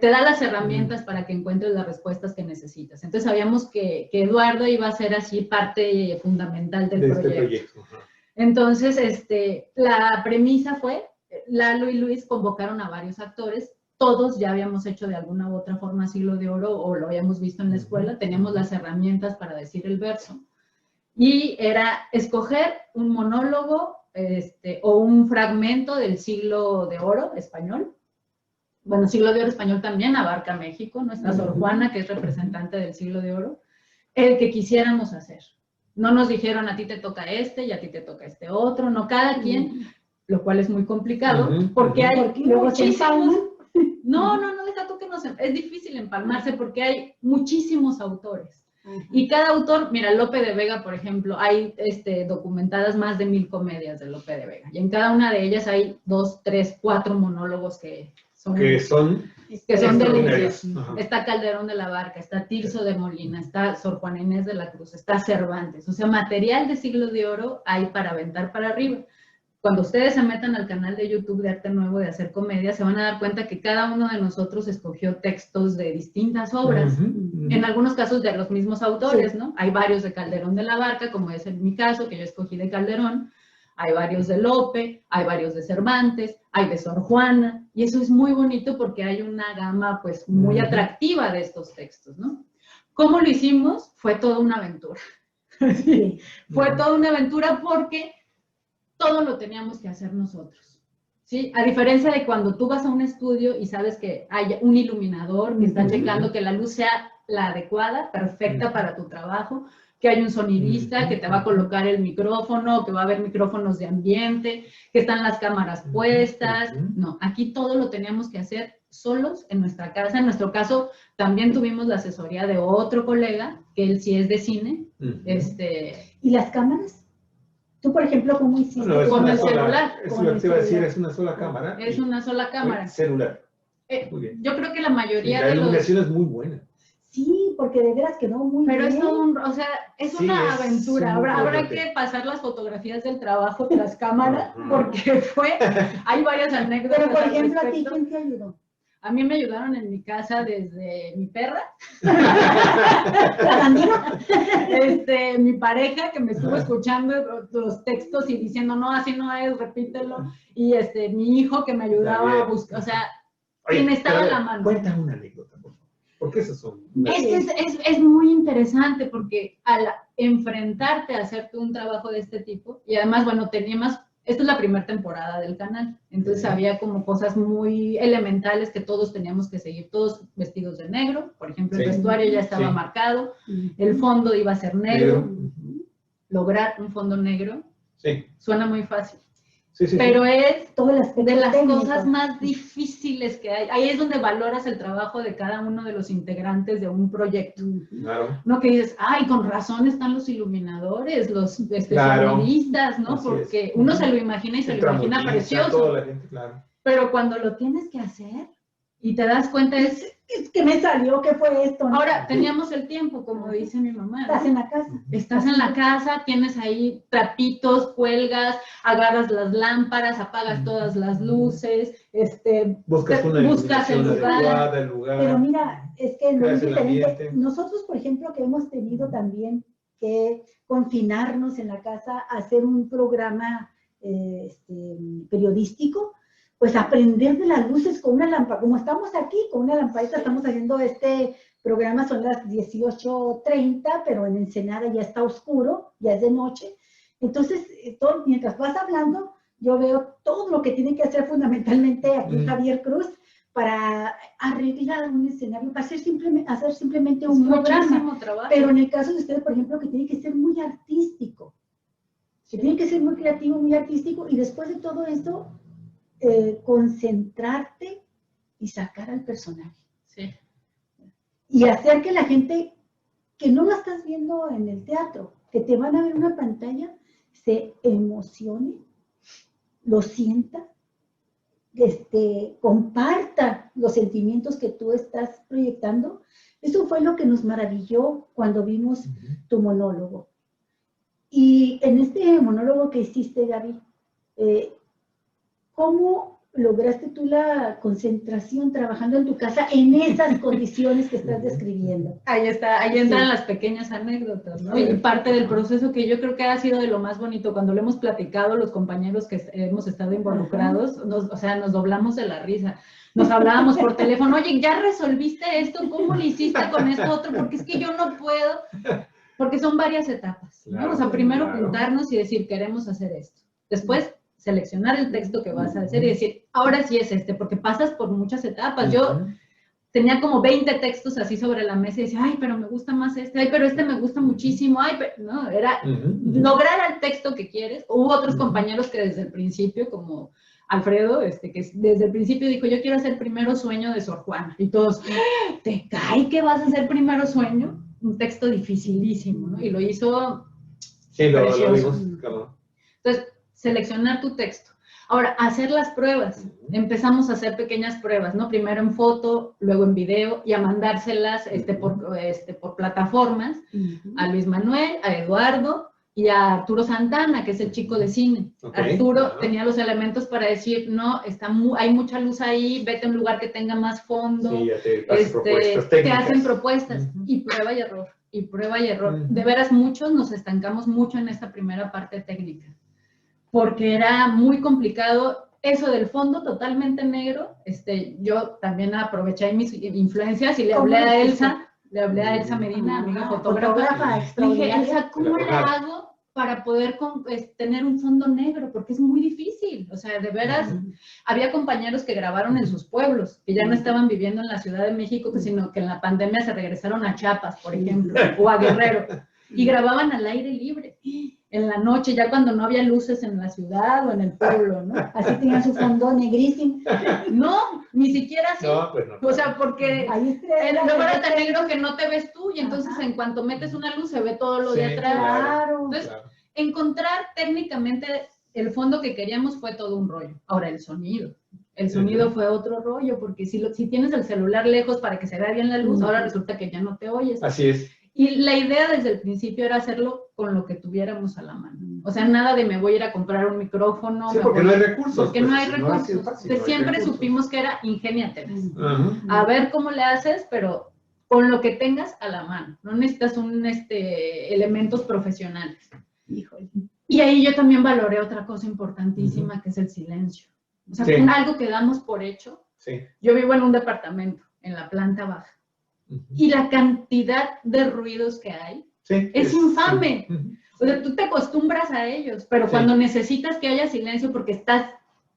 da las herramientas para que encuentres las respuestas que necesitas. Entonces sabíamos que Eduardo iba a ser así parte fundamental del proyecto. Entonces, la premisa fue, Lalo y Luis convocaron a varios actores, todos ya habíamos hecho de alguna u otra forma Siglo de Oro o lo habíamos visto en la escuela, teníamos las herramientas para decir el verso, y era escoger un monólogo o un fragmento del Siglo de Oro español. Bueno, Siglo de Oro español también abarca México, ¿no? Está Sor Juana, que es representante del Siglo de Oro, el que quisiéramos hacer. No nos dijeron, a ti te toca y a ti te toca otro, no, cada quien, lo cual es muy complicado, porque hay luego se empalman. No, deja tú que es difícil empalmarse porque hay muchísimos autores. Y cada autor, mira, Lope de Vega, por ejemplo, hay documentadas más de 1000 comedias de Lope de Vega. Y en cada una de ellas hay 2, 3, 4 monólogos que son deliciosos. Está Calderón de la Barca, está Tirso de Molina, está Sor Juana Inés de la Cruz, está Cervantes. O sea, material de Siglo de Oro hay para aventar para arriba. Cuando ustedes se metan al canal de YouTube de Arte Nuevo de Hacer Comedia, se van a dar cuenta que cada uno de nosotros escogió textos de distintas obras, en algunos casos de los mismos autores, ¿no? Hay varios de Calderón de la Barca, como es en mi caso, que yo escogí de Calderón, hay varios de Lope, hay varios de Cervantes, hay de Sor Juana, y eso es muy bonito porque hay una gama, pues, muy atractiva de estos textos, ¿no? ¿Cómo lo hicimos? Fue toda una aventura. Sí. Fue toda una aventura porque todo lo teníamos que hacer nosotros, ¿sí? A diferencia de cuando tú vas a un estudio y sabes que hay un iluminador que está checando que la luz sea la adecuada, perfecta para tu trabajo, que hay un sonidista que te va a colocar el micrófono, que va a haber micrófonos de ambiente, que están las cámaras puestas. No, aquí todo lo teníamos que hacer solos en nuestra casa. En nuestro caso, también tuvimos la asesoría de otro colega, que él sí es de cine. ¿Y las cámaras? Tú, por ejemplo, ¿cómo hiciste? Bueno, con el celular. Eso lo que te iba a decir, es una sola cámara. Es una sola cámara. Celular. Muy bien. Yo creo que la mayoría la de los... iluminación es muy buena. Sí, porque de veras quedó muy Pero bien. es todo un, o sea, es Sí, una es aventura. muy Habrá fuerte. que pasar las fotografías del trabajo tras cámara, Ujú. porque hay varias anécdotas Pero, por al ejemplo, ¿a ti respecto. quién te ayudó? A mí me ayudaron en mi casa desde mi perra, ¿La bandera? mi pareja que me estuvo escuchando los textos y diciendo, no, así no es, repítelo, y mi hijo que me ayudaba a Javier. buscar, o sea, Oye, quien estaba pero en la mano. Cuenta una anécdota, por favor. Porque esas son... Es muy interesante porque al enfrentarte a hacerte un trabajo de este tipo, y además, bueno, esta es la primera temporada del canal, entonces Sí. había como cosas muy elementales que todos teníamos que seguir, todos vestidos de negro, por ejemplo, el Sí. vestuario ya estaba Sí. marcado, el fondo iba a ser negro, Negro. lograr un fondo negro Sí. suena muy fácil, Sí, sí, pero sí. es Todo el aspecto de las técnico. cosas más difíciles que hay. Ahí es donde valoras el trabajo de cada uno de los integrantes de un proyecto. Claro. No que dices, ay, con razón están los iluminadores, los Claro. sonidistas, ¿no? Así Porque es. uno se lo imagina y se El lo imagina tramoyista, precioso. toda la gente, claro. Pero cuando lo tienes que hacer y te das cuenta es... Es que me salió, ¿qué fue esto? ¿no? Ahora, teníamos el tiempo, como dice mi mamá, Estás ¿no? en la casa. Estás en la casa, tienes ahí trapitos, cuelgas, agarras las lámparas, apagas todas las luces, Buscas una buscas el iluminación lugar. adecuada, el lugar. Pero mira, es que no es Creas el diferente. ambiente. Nosotros, por ejemplo, que hemos tenido también que confinarnos en la casa, hacer un programa periodístico, pues aprender de las luces con una lámpara. Como estamos aquí, con una lamparita, estamos haciendo este programa, son las 18:30, pero en Ensenada ya está oscuro, ya es de noche. Entonces, mientras vas hablando, yo veo todo lo que tiene que hacer fundamentalmente aquí Javier Cruz para arreglar un escenario, para hacer simplemente un programa. Trabajo. Pero en el caso de ustedes, por ejemplo, que tiene que ser muy artístico, que tiene que ser muy creativo, muy artístico, y después de todo esto, concentrarte y sacar al personaje. Sí. Y hacer que la gente que no lo estás viendo en el teatro, que te van a ver en una pantalla, se emocione, lo sienta, comparta los sentimientos que tú estás proyectando. Eso fue lo que nos maravilló cuando vimos tu monólogo. Y en este monólogo que hiciste, Gaby, ¿cómo lograste tú la concentración trabajando en tu casa en esas condiciones que estás describiendo? Ahí entran las pequeñas anécdotas, ¿no? Y parte del proceso que yo creo que ha sido de lo más bonito, cuando lo hemos platicado los compañeros que hemos estado involucrados, nos doblamos de la risa. Nos hablábamos por teléfono, oye, ¿ya resolviste esto? ¿Cómo lo hiciste con esto otro? Porque es que yo no puedo, porque son varias etapas, ¿no? Claro, O sea, primero claro. juntarnos y decir, queremos hacer esto. Después, seleccionar el texto que vas a hacer y decir, ahora sí es porque pasas por muchas etapas. Yo tenía como 20 textos así sobre la mesa y decía, ay, pero me gusta más ay, pero me gusta muchísimo, ay, pero no, era lograr el texto que quieres. Hubo otros compañeros que desde el principio, como Alfredo, que desde el principio dijo, yo quiero hacer Primero Sueño de Sor Juana, y todos, ¿te cae que vas a hacer Primero Sueño? Un texto dificilísimo, ¿no? Y lo hizo precioso. Lo vimos, claro. Entonces, seleccionar tu texto. Ahora, hacer las pruebas. Empezamos a hacer pequeñas pruebas, ¿no? Primero en foto, luego en video, y a mandárselas por plataformas a Luis Manuel, a Eduardo y a Arturo Santana, que es el chico de cine. Arturo tenía los elementos para decir, no, hay mucha luz ahí, vete a un lugar que tenga más fondo. Sí, ya te hacen propuestas técnicas. Te hacen propuestas, y prueba y error, y prueba y error. De veras, muchos nos estancamos mucho en esta primera parte técnica, porque era muy complicado eso del fondo totalmente negro. Yo también aproveché mis influencias y le hablé a Elsa Medina, amiga fotógrafa. Le dije, Elsa, ¿cómo le hago para poder tener un fondo negro? Porque es muy difícil. O sea, de veras, había compañeros que grabaron en sus pueblos, que ya no estaban viviendo en la Ciudad de México, sino que en la pandemia se regresaron a Chiapas, por ejemplo, o a Guerrero, y grababan al aire libre. En la noche, ya cuando no había luces en la ciudad o en el pueblo, ¿no? Así tenían su fondo negrísimo. No, ni siquiera así. No, pues no. O sea, porque luego era tan negro que no te ves tú, y entonces en cuanto metes una luz se ve todo lo de atrás. Claro. Entonces, encontrar técnicamente el fondo que queríamos fue todo un rollo. Ahora, el sonido. El sonido fue otro rollo, porque si tienes el celular lejos para que se vea bien la luz, ahora resulta que ya no te oyes. Así es. Y la idea desde el principio era hacerlo con lo que tuviéramos a la mano. O sea, nada de me voy a ir a comprar un micrófono. Sí, porque no hay recursos. Porque pues, no hay si recursos. ha sido fácil, Entonces, no hay siempre recursos. supimos que era ingéniateles. Ajá. A ver cómo le haces, pero con lo que tengas a la mano. No necesitas elementos profesionales. Híjole. Y ahí yo también valoré otra cosa importantísima, que es el silencio. O sea, Sí. algo que damos por hecho. Sí. Yo vivo en un departamento, en la planta baja. Y la cantidad de ruidos que hay Sí, es infame. Ujú. O sea, tú te acostumbras a ellos, pero Sí. cuando necesitas que haya silencio porque estás,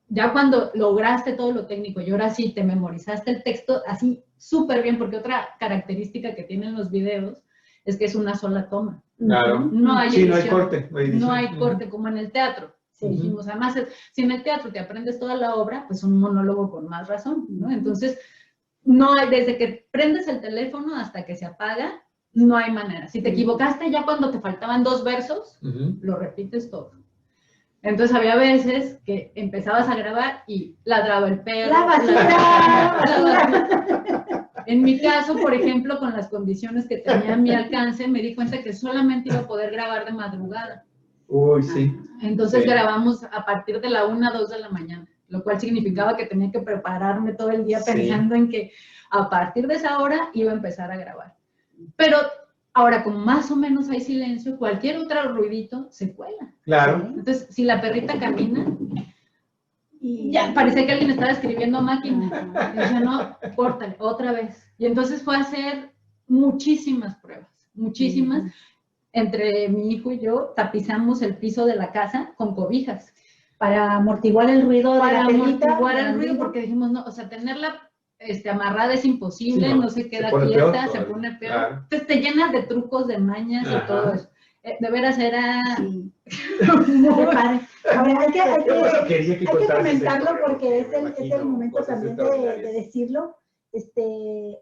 ya cuando lograste todo lo técnico y ahora sí te memorizaste el texto así súper bien, porque otra característica que tienen los videos es que es una sola toma. Claro. No hay Sí, no hay edición. corte. No hay edición. No hay corte como en el teatro. Sí. Dijimos, además, si en el teatro te aprendes toda la obra, pues un monólogo con más razón, ¿no? Entonces, no hay, desde que prendes el teléfono hasta que se apaga, no hay manera. Si te equivocaste ya cuando te faltaban 2 versos, lo repites todo. Entonces había veces que empezabas a grabar y ladraba el perro. La basura. En mi caso, por ejemplo, con las condiciones que tenía a mi alcance, me di cuenta que solamente iba a poder grabar de madrugada. Uy, sí. Entonces Sí. grabamos a partir de la 1, 2 de la mañana, lo cual significaba que tenía que prepararme todo el día Sí. pensando en que a partir de esa hora iba a empezar a grabar. Pero ahora, como más o menos hay silencio, cualquier otro ruidito se cuela. Claro. Entonces, si la perrita camina, ya parecía que alguien estaba escribiendo a máquina. Y yo, no, córtale, otra vez. Y entonces fue a hacer muchísimas pruebas, muchísimas. Entre mi hijo y yo tapizamos el piso de la casa con cobijas. Para amortiguar el ruido de Para la perrita. amortiguar el ruido, porque dijimos, no, o sea, tenerla amarrada es imposible, Sí, no se queda pone quieta, peor se todavía. pone peor. Claro. Entonces te llenas de trucos, de mañas y Ajá. todo eso. De veras era Sí. muy Padre. Ahora, hay Quería que contaras esa comentarlo historia, porque es me el imagino momento cosas también de extraordinarias. decirlo.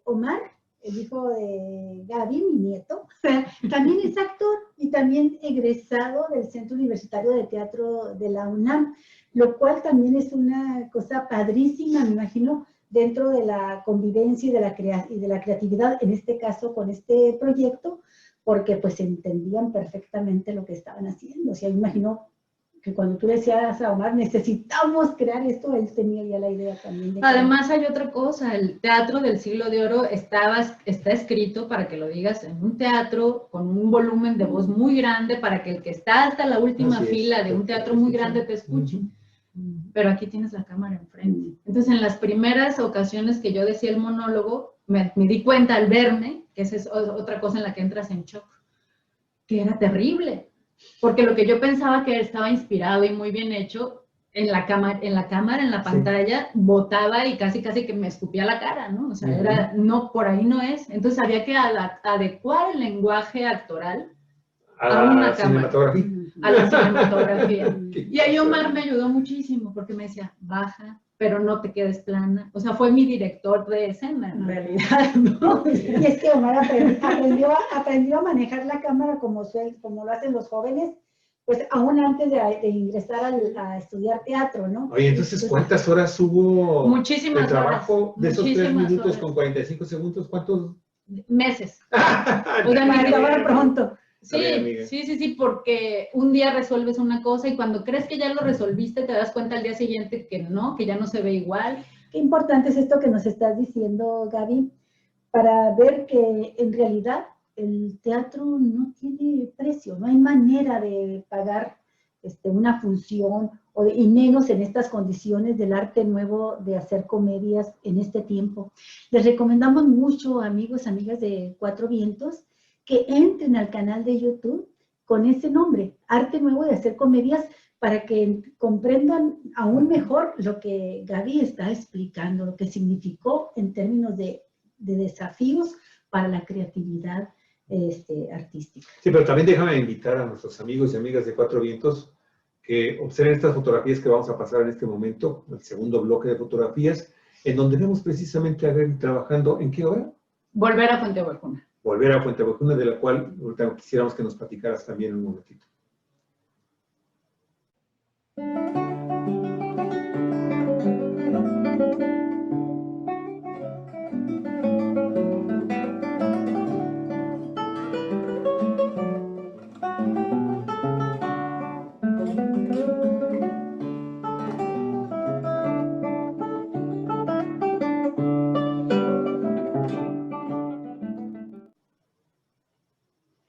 Omar, el hijo de Gaby, mi nieto, también es actor y también egresado del Centro Universitario de Teatro de la UNAM, lo cual también es una cosa padrísima, me imagino, dentro de la convivencia y de la creatividad, en este caso con este proyecto, porque pues entendían perfectamente lo que estaban haciendo. O sea, me imagino que cuando tú decías a Omar, necesitamos crear esto, él tenía ya la idea también. De Además hay otra cosa, el teatro del siglo de oro está escrito para que lo digas en un teatro con un volumen de voz muy grande para que el que está hasta la última fila de un teatro muy grande te escuche. Pero aquí tienes la cámara enfrente. Entonces en las primeras ocasiones que yo decía el monólogo, me di cuenta al verme, que esa es otra cosa en la que entras en shock, que era terrible. Porque lo que yo pensaba que estaba inspirado y muy bien hecho, en la cámara, en la pantalla, botaba y casi que me escupía la cara, ¿no? O sea, no, por ahí no es. Entonces había que adecuar el lenguaje actoral a una cámara. A la cinematografía. Y ahí Omar me ayudó muchísimo, porque me decía, baja, pero no te quedes plana. O sea, fue mi director de escena, en realidad, ¿no? Y es que Omar aprendió a manejar la cámara como lo hacen los jóvenes, pues aún antes de ingresar a estudiar teatro, ¿no? Oye, entonces, ¿cuántas horas hubo muchísimas de trabajo horas, de esos 3 muchísimas minutos horas. con 45 segundos? ¿Cuántos? Meses. O sea, para acabar pronto. Sí, porque un día resuelves una cosa y cuando crees que ya lo resolviste, te das cuenta al día siguiente que no, que ya no se ve igual. Qué importante es esto que nos estás diciendo, Gaby, para ver que en realidad el teatro no tiene precio, no hay manera de pagar una función, y menos en estas condiciones del arte nuevo de hacer comedias en este tiempo. Les recomendamos mucho, amigos, amigas de Cuatro Vientos, que entren al canal de YouTube con ese nombre, Arte Nuevo de Hacer Comedias, para que comprendan aún mejor lo que Gaby está explicando, lo que significó en términos de desafíos para la creatividad artística. Sí, pero también déjame invitar a nuestros amigos y amigas de Cuatro Vientos que observen estas fotografías que vamos a pasar en este momento, el segundo bloque de fotografías, en donde vemos precisamente a Gaby trabajando, ¿en qué obra? Volver a Fuente Ovejuna. Volver a Fuente Ovejuna, de la cual ahorita quisiéramos que nos platicaras también un momentito.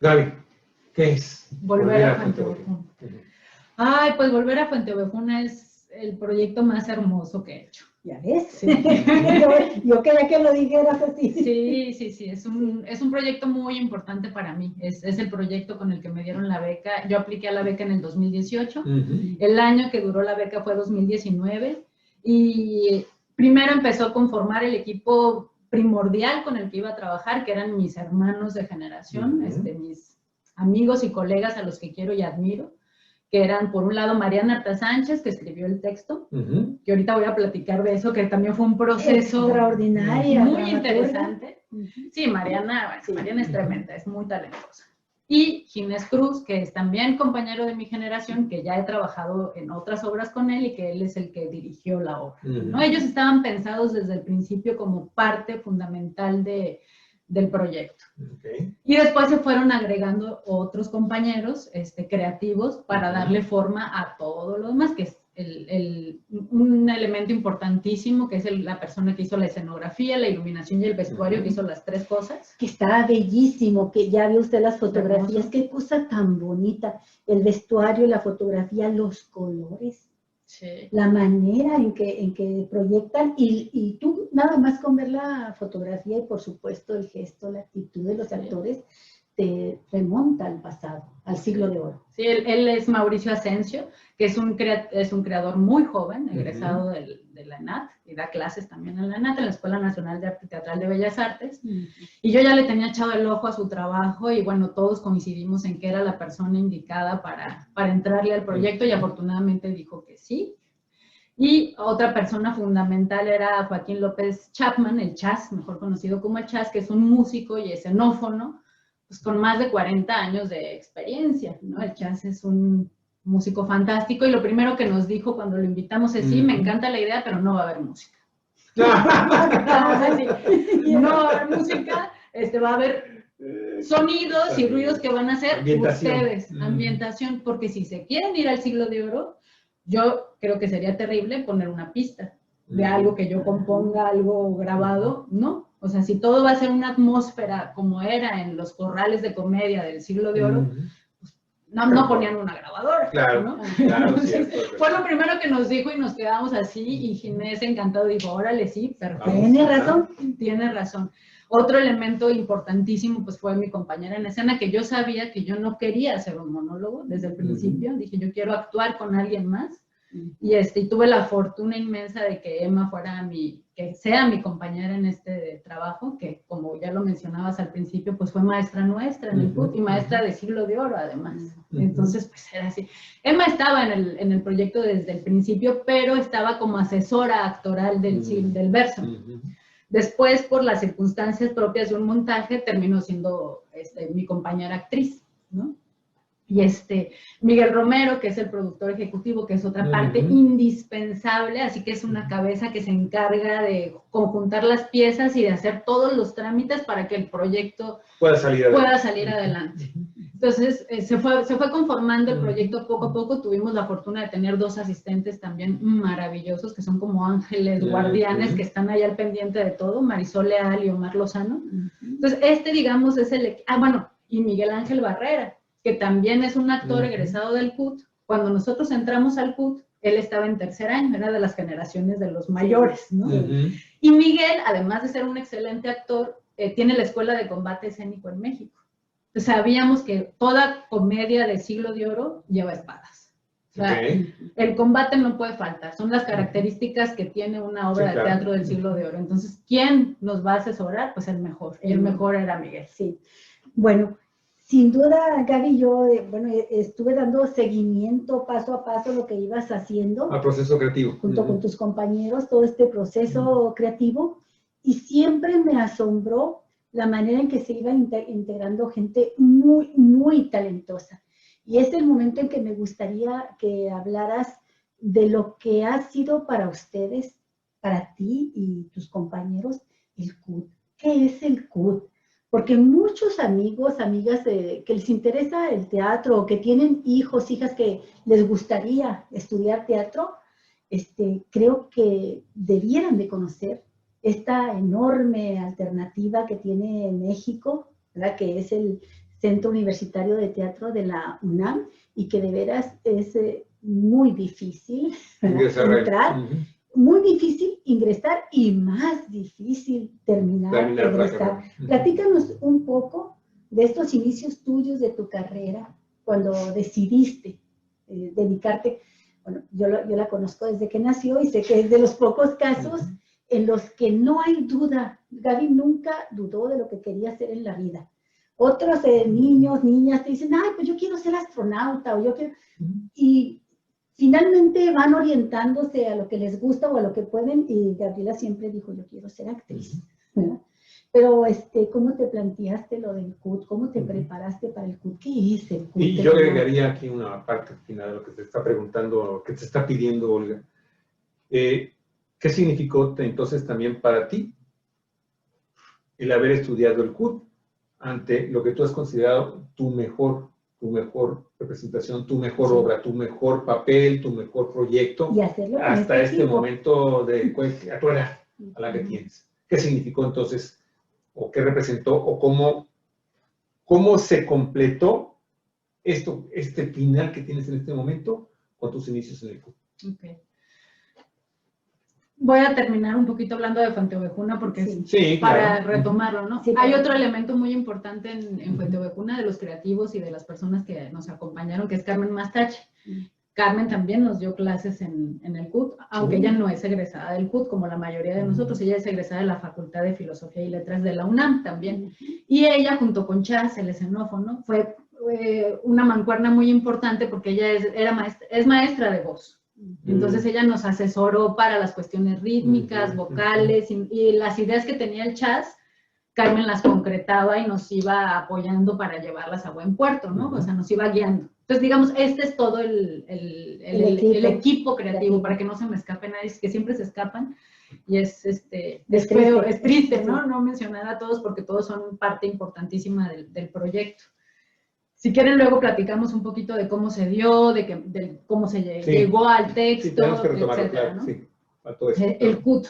Gaby, ¿qué es Volver a Fuente Ovejuna. Ay, pues Volver a Fuente Ovejuna es el proyecto más hermoso que he hecho. ¿Ya ves? Sí. yo quería que lo dijeras así. Sí, es un proyecto muy importante para mí. Es el proyecto con el que me dieron la beca. Yo apliqué a la beca en el 2018. El año que duró la beca fue 2019. Y primero empezó a conformar el equipo primordial con el que iba a trabajar, que eran mis hermanos de generación, mis amigos y colegas a los que quiero y admiro, que eran, por un lado, Mariana Arta Sánchez, que escribió el texto, que ahorita voy a platicar de eso, que también fue un proceso extraordinario, muy interesante. Sí, Mariana es tremenda, es muy talentosa. Y Ginés Cruz, que es también compañero de mi generación, que ya he trabajado en otras obras con él y que él es el que dirigió la obra, ¿no? Ellos estaban pensados desde el principio como parte fundamental del proyecto. Y después se fueron agregando otros compañeros creativos para darle forma a todo lo demás, que es un elemento importantísimo, que es la persona que hizo la escenografía, la iluminación y el vestuario, que hizo las tres cosas. Que está bellísimo, que ya vio usted las fotografías, hermoso. Qué cosa tan bonita, el vestuario, la fotografía, los colores, Sí. la manera en que proyectan, y tú nada más con ver la fotografía y por supuesto el gesto, la actitud de los actores, te remonta al pasado, al siglo de oro. Sí, él es Mauricio Asensio, que es un creador muy joven, egresado de la ENAT, y da clases también en la ENAT, en la Escuela Nacional de Arte Teatral de Bellas Artes, y yo ya le tenía echado el ojo a su trabajo, y bueno, todos coincidimos en que era la persona indicada para entrarle al proyecto, y afortunadamente dijo que sí. Y otra persona fundamental era Joaquín López Chapman, el Chas, mejor conocido como el Chas, que es un músico y escenófono, pues con más de 40 años de experiencia, ¿no? El Chas es un músico fantástico y lo primero que nos dijo cuando lo invitamos es, sí, me encanta la idea, pero no va a haber música. No va a haber música, va a haber sonidos y ruidos que van a hacer ustedes, ambientación, porque si se quieren ir al siglo de oro, yo creo que sería terrible poner una pista de algo que yo componga, algo grabado, ¿no? O sea, si todo va a ser una atmósfera como era en los corrales de comedia del siglo de oro, pues no ponían una grabadora, claro, ¿no? Claro, Entonces, fue lo primero que nos dijo y nos quedamos así, y Ginés encantado dijo, órale, sí, perfecto. Tiene razón. Otro elemento importantísimo pues fue mi compañera en escena, que yo sabía que yo no quería hacer un monólogo desde el principio, dije yo quiero actuar con alguien más, y tuve la fortuna inmensa de que Emma que sea mi compañera en este trabajo, que como ya lo mencionabas al principio, pues fue maestra nuestra en el CUT y maestra de siglo de oro además. Entonces pues era así. Emma estaba en el proyecto desde el principio, pero estaba como asesora actoral del verso. Después, por las circunstancias propias de un montaje, terminó siendo mi compañera actriz, ¿no? Y Miguel Romero, que es el productor ejecutivo, que es otra parte indispensable, así que es una cabeza que se encarga de conjuntar las piezas y de hacer todos los trámites para que el proyecto pueda salir adelante. Entonces, se fue conformando el proyecto poco a poco. Tuvimos la fortuna de tener dos asistentes también maravillosos, que son como ángeles guardianes, que están ahí al pendiente de todo, Marisol Leal y Omar Lozano. Entonces, digamos, es y Miguel Ángel Barrera, que también es un actor egresado del CUT. Cuando nosotros entramos al CUT, él estaba en tercer año, era de las generaciones de los mayores, ¿no? Y Miguel, además de ser un excelente actor, tiene la Escuela de Combate Escénico en México. Entonces, sabíamos que toda comedia de siglo de oro lleva espadas. O sea, el combate no puede faltar, son las características que tiene una obra de teatro del siglo de oro. Entonces, ¿quién nos va a asesorar? Pues el mejor, y el mejor era Miguel. Sí, bueno, sin duda, Gaby, yo estuve dando seguimiento paso a paso a lo que ibas haciendo. Al proceso creativo. Junto con tus compañeros, todo este proceso creativo, y siempre me asombró la manera en que se iba integrando gente muy, muy talentosa. Y es el momento en que me gustaría que hablaras de lo que ha sido para ustedes, para ti y tus compañeros, el CUT. ¿Qué es el CUT? Porque muchos amigos, amigas que les interesa el teatro, o que tienen hijos, hijas que les gustaría estudiar teatro, creo que debieran de conocer esta enorme alternativa que tiene México, ¿verdad? Que es Centro Universitario de Teatro de la UNAM, y que de veras es muy difícil entrar, muy difícil ingresar y más difícil terminar de egresar. Platícanos un poco de estos inicios tuyos de tu carrera, cuando decidiste dedicarte. Bueno, yo la conozco desde que nació y sé que es de los pocos casos en los que no hay duda. Gaby nunca dudó de lo que quería hacer en la vida. Otros niños, niñas te dicen, ay, pues yo quiero ser astronauta, o yo quiero... Y finalmente van orientándose a lo que les gusta o a lo que pueden, y Gabriela siempre dijo, yo quiero ser actriz, ¿verdad? Pero, ¿cómo te planteaste lo del CUT? ¿Cómo te preparaste para el CUT? ¿Qué es el CUT? Y yo agregaría aquí una parte final de lo que te está preguntando, que te está pidiendo Olga. ¿Qué significó entonces también para ti el haber estudiado el CUT ante lo que tú has considerado tu mejor representación, tu mejor obra, tu mejor papel, tu mejor proyecto, y hacerlo hasta este momento de a tu edad, a la que tienes? ¿Qué significó entonces, o qué representó, o cómo se completó este final que tienes en este momento con tus inicios en el CUT? Okay. Voy a terminar un poquito hablando de Fuenteovejuna porque sí, para claro. retomarlo, ¿no? Sí, hay claro. otro elemento muy importante en Fuenteovejuna de los creativos y de las personas que nos acompañaron, que es Carmen Mastache. Carmen también nos dio clases en el CUT, aunque ella no es egresada del CUT como la mayoría de nosotros, ella es egresada de la Facultad de Filosofía y Letras de la UNAM también. Y ella, junto con Chas, el escenófono, fue una mancuerna muy importante porque ella es maestra de voz. Entonces ella nos asesoró para las cuestiones rítmicas, vocales, y las ideas que tenía el Chas, Carmen las concretaba y nos iba apoyando para llevarlas a buen puerto, ¿no? O sea, nos iba guiando. Entonces, digamos, este es todo el equipo creativo, para que no se me escape nadie, que siempre se escapan, y es feo, es triste, ¿no? No mencionar a todos porque todos son parte importantísima del proyecto. Si quieren, luego platicamos un poquito de cómo se dio, de cómo se llegó al texto, etcétera, claro, ¿no? Sí, a todo eso. El CUT,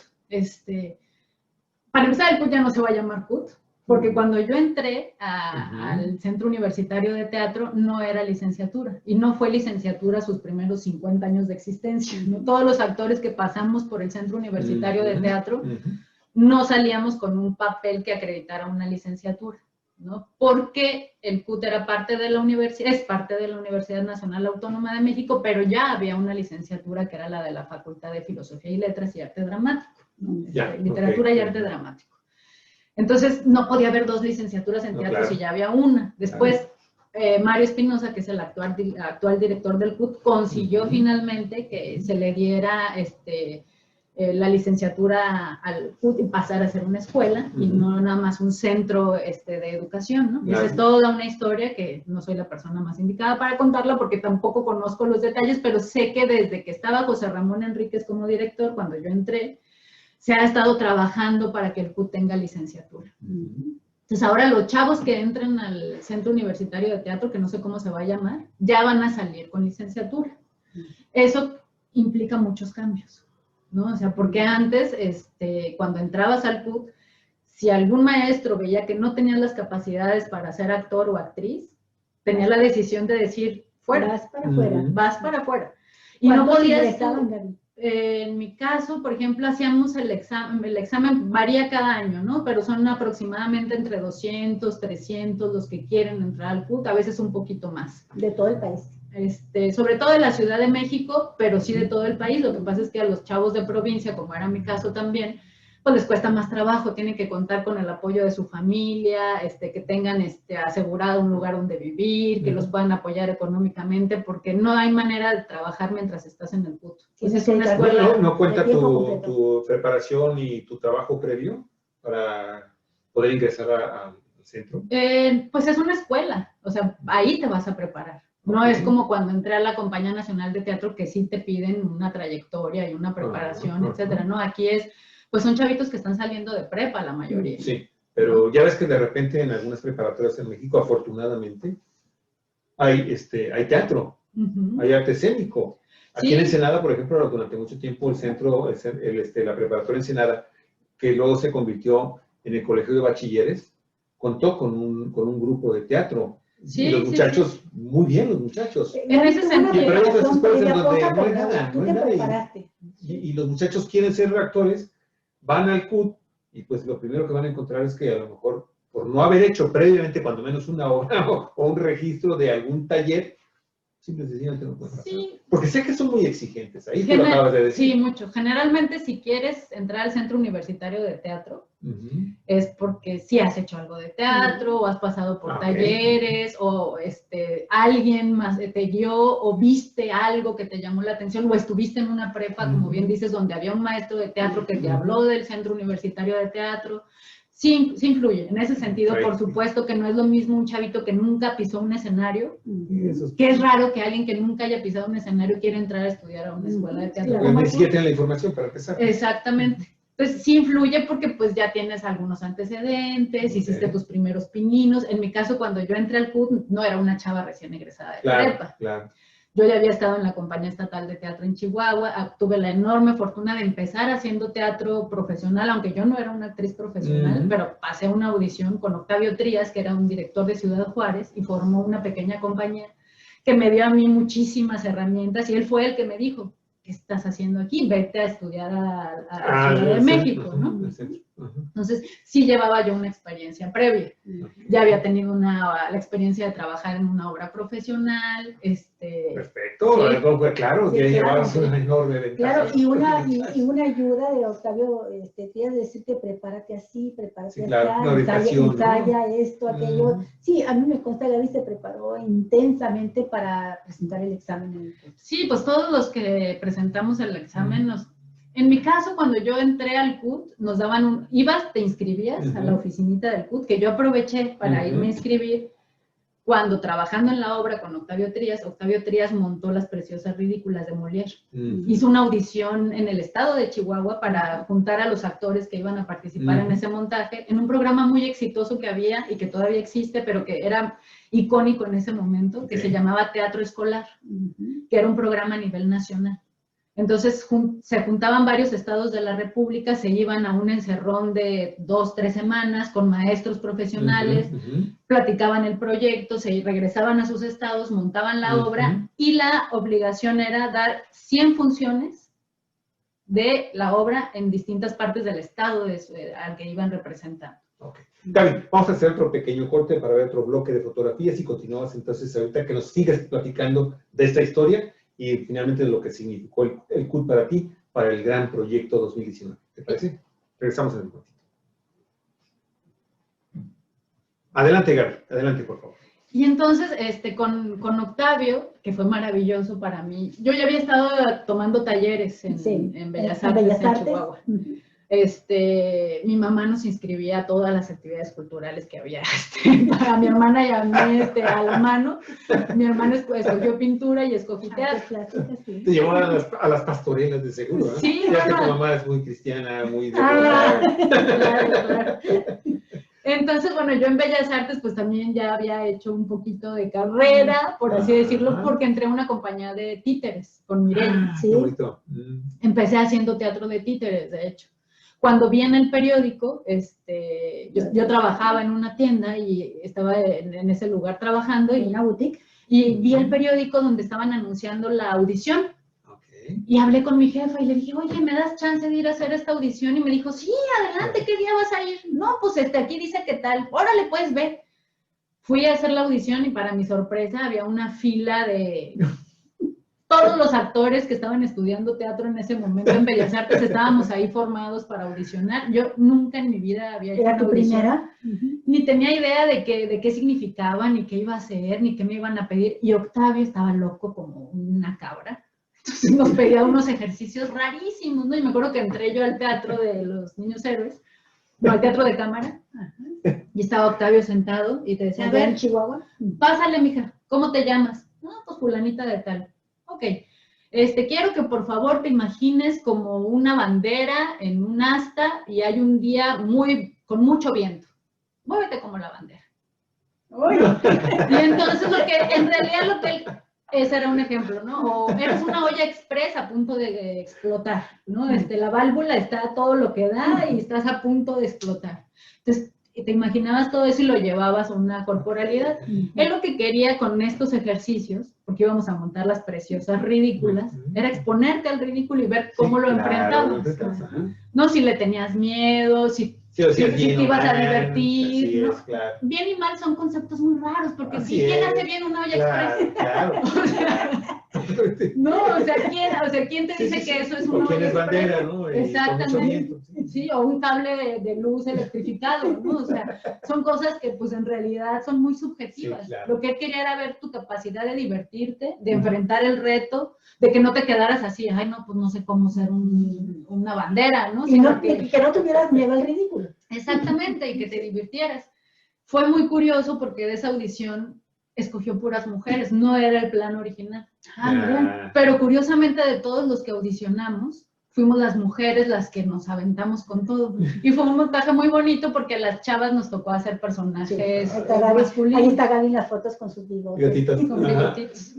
para empezar, el CUT ya no se va a llamar CUT, porque cuando yo entré al Centro Universitario de Teatro no era licenciatura, y no fue licenciatura sus primeros 50 años de existencia, ¿no? Todos los actores que pasamos por el Centro Universitario de Teatro no salíamos con un papel que acreditara una licenciatura, ¿no? Porque el CUT era parte de la universidad, es parte de la Universidad Nacional Autónoma de México, pero ya había una licenciatura que era la de la Facultad de Filosofía y Letras y Arte Dramático, ¿no? Literatura y Arte Dramático. Entonces no podía haber dos licenciaturas en teatro si ya había una. Después Mario Espinosa, que es el actual director del CUT, consiguió finalmente que se le diera la licenciatura al CUT y pasar a ser una escuela y no nada más un centro de educación, ¿no? Esa es toda una historia que no soy la persona más indicada para contarla porque tampoco conozco los detalles, pero sé que desde que estaba José Ramón Enríquez como director, cuando yo entré, se ha estado trabajando para que el CUT tenga licenciatura. Entonces ahora los chavos que entren al Centro Universitario de Teatro, que no sé cómo se va a llamar, ya van a salir con licenciatura. Eso implica muchos cambios, ¿no? O sea, porque antes, cuando entrabas al CUT, si algún maestro veía que no tenías las capacidades para ser actor o actriz, tenía la decisión de decir, fuera. Vas para afuera. Vas para afuera. Y no podías... ingresaban, Gaby? En mi caso, por ejemplo, hacíamos el examen varía cada año, ¿no? Pero son aproximadamente entre 200, 300 los que quieren entrar al CUT, a veces un poquito más. De todo el país. Sobre todo de la Ciudad de México, pero sí de todo el país. Lo que pasa es que a los chavos de provincia, como era mi caso también, pues les cuesta más trabajo, tienen que contar con el apoyo de su familia, que tengan asegurado un lugar donde vivir, que los puedan apoyar económicamente, porque no hay manera de trabajar mientras estás en el CUT. Sí, es una escuela... ¿No cuenta tu preparación y tu trabajo previo para poder ingresar al centro? Pues es una escuela, o sea, ahí te vas a preparar. No es como cuando entré a la Compañía Nacional de Teatro que sí te piden una trayectoria y una preparación, etcétera, ¿no? Aquí pues son chavitos que están saliendo de prepa la mayoría. Sí, pero ya ves que de repente en algunas preparatorias en México, afortunadamente, hay teatro, hay arte escénico. Aquí en Ensenada, por ejemplo, durante mucho tiempo el centro, la preparatoria Ensenada, que luego se convirtió en el colegio de bachilleres, contó con un grupo de teatro. Sí, y los sí, muchachos, muy bien los muchachos. En ese sentido. Pero hay otras escuelas en donde Poca, no hay pero nada, tú no hay te nada. preparaste. Y los muchachos quieren ser actores, van al CUT y pues lo primero que van a encontrar es que a lo mejor por no haber hecho previamente cuando menos una obra o un registro de algún taller, simplemente no pueden pasar. Sí. Porque sé que son muy exigentes, ahí tú lo acabas de decir. Sí, mucho. Generalmente si quieres entrar al Centro Universitario de Teatro, es porque sí has hecho algo de teatro, o has pasado por talleres, o alguien más te guió, o viste algo que te llamó la atención, o estuviste en una prepa, como bien dices, donde había un maestro de teatro que te habló del Centro Universitario de Teatro. Sí, sí influye. En ese sentido, por supuesto que no es lo mismo un chavito que nunca pisó un escenario, que es raro que alguien que nunca haya pisado un escenario quiera entrar a estudiar a una escuela de teatro. Porque ni siquiera tienen la información para empezar. Exactamente. Entonces sí influye porque pues ya tienes algunos antecedentes, hiciste tus primeros pininos. En mi caso, cuando yo entré al CUT, no era una chava recién egresada de prepa. Claro. Yo ya había estado en la Compañía Estatal de Teatro en Chihuahua, tuve la enorme fortuna de empezar haciendo teatro profesional, aunque yo no era una actriz profesional, pero pasé una audición con Octavio Trías, que era un director de Ciudad Juárez, y formó una pequeña compañía que me dio a mí muchísimas herramientas, y él fue el que me dijo, ¿qué estás haciendo aquí? Vete a estudiar a Ciudad de México, ¿no? Entonces, sí llevaba yo una experiencia previa. Ya había tenido la experiencia de trabajar en una obra profesional. Perfecto, sí. Claro, ya llevabas una enorme ventaja. Claro, y una ayuda de Octavio Trías de decirte, prepárate así, prepárate así, ensaya esto, aquello. Sí, a mí me consta, Gaby se preparó intensamente para presentar el examen en el CUT. Sí, pues todos los que presentamos el examen En mi caso, cuando yo entré al CUT, nos daban ibas, te inscribías a la oficinita del CUT, que yo aproveché para irme a inscribir cuando trabajando en la obra con Octavio Trías montó Las Preciosas Ridículas de Molière. Hizo una audición en el estado de Chihuahua para juntar a los actores que iban a participar en ese montaje, en un programa muy exitoso que había y que todavía existe, pero que era icónico en ese momento, que se llamaba Teatro Escolar, que era un programa a nivel nacional. Entonces se juntaban varios estados de la República, se iban a un encerrón de 2, 3 semanas con maestros profesionales, platicaban el proyecto, se regresaban a sus estados, montaban la obra y la obligación era dar 100 funciones de la obra en distintas partes del estado al que iban representando. Okay. Gaby, vamos a hacer otro pequeño corte para ver otro bloque de fotografías y continuamos entonces ahorita que nos sigas platicando de esta historia y finalmente lo que significó el CUT para ti, para el gran proyecto 2019. ¿Te parece? Regresamos en un momentito. Adelante, Gaby. Adelante, por favor. Y entonces, con Octavio, que fue maravilloso para mí, yo ya había estado tomando talleres en Bellas Artes en Chihuahua. Mi mamá nos inscribía a todas las actividades culturales que había para mi hermana y a mí a la mano. Mi hermana escogió pintura y escogí teatro. Te llevó a las pastorelas de seguro, ¿eh? Sí, ya que tu mamá es muy cristiana, muy de claro. Entonces, bueno, yo en Bellas Artes pues también ya había hecho un poquito de carrera, por así decirlo, porque entré a una compañía de títeres con Mireille. Qué bonito. Empecé haciendo teatro de títeres, de hecho. Cuando vi en el periódico, yo trabajaba en una tienda y estaba en ese lugar trabajando. ¿En una boutique? Y vi el periódico donde estaban anunciando la audición. Y hablé con mi jefa y le dije, oye, ¿me das chance de ir a hacer esta audición? Y me dijo, sí, adelante, ¿qué día vas a ir? No, pues aquí dice qué tal, órale, pues ve. Fui a hacer la audición y para mi sorpresa había una fila de todos los actores que estaban estudiando teatro en ese momento en Bellas Artes. Estábamos ahí formados para audicionar. Yo nunca en mi vida había hecho una audición. ¿Era tu primera? Ni tenía idea de qué significaba, ni qué iba a hacer, ni qué me iban a pedir. Y Octavio estaba loco como una cabra. Entonces nos pedía unos ejercicios rarísimos, ¿no? Y me acuerdo que entré yo al teatro de los niños héroes, no, al teatro de cámara, y estaba Octavio sentado y te decía, a ver, en Chihuahua, pásale, mija, ¿cómo te llamas? No, pues fulanita de tal. Ok, quiero que por favor te imagines como una bandera en un asta y hay un día con mucho viento. Muévete como la bandera. Y entonces en realidad ese era un ejemplo, ¿no? O eres una olla express a punto de explotar, ¿no? La válvula está a todo lo que da y estás a punto de explotar. Entonces, y te imaginabas todo eso y lo llevabas a una corporalidad. Él lo que quería con estos ejercicios, porque íbamos a montar las preciosas ridículas, era exponerte al ridículo y ver cómo lo enfrentabas. No si le tenías miedo, si te ibas a divertir. ¿No? Claro. Bien y mal son conceptos muy raros, porque Así ¿quién es. hace bien una olla express? Claro. No, o sea, ¿quién te dice que eso es una o quién olla es bandera, express? ¿no? Exactamente. Sí, o un cable de luz electrificado, ¿no? O sea, son cosas que pues en realidad son muy subjetivas. Sí, claro. Lo que él quería era ver tu capacidad de divertirte, de enfrentar el reto, de que no te quedaras así, ay no, pues no sé cómo ser una bandera, ¿no? Y que no tuvieras miedo al ridículo. Exactamente, y que te divirtieras. Fue muy curioso porque de esa audición escogió puras mujeres, no era el plan original. Pero curiosamente de todos los que audicionamos, fuimos las mujeres las que nos aventamos con todo. Y fue un montaje muy bonito porque a las chavas nos tocó hacer personajes masculinos. Ahí está Gaby en las fotos con sus bigotes. Con bigotitos.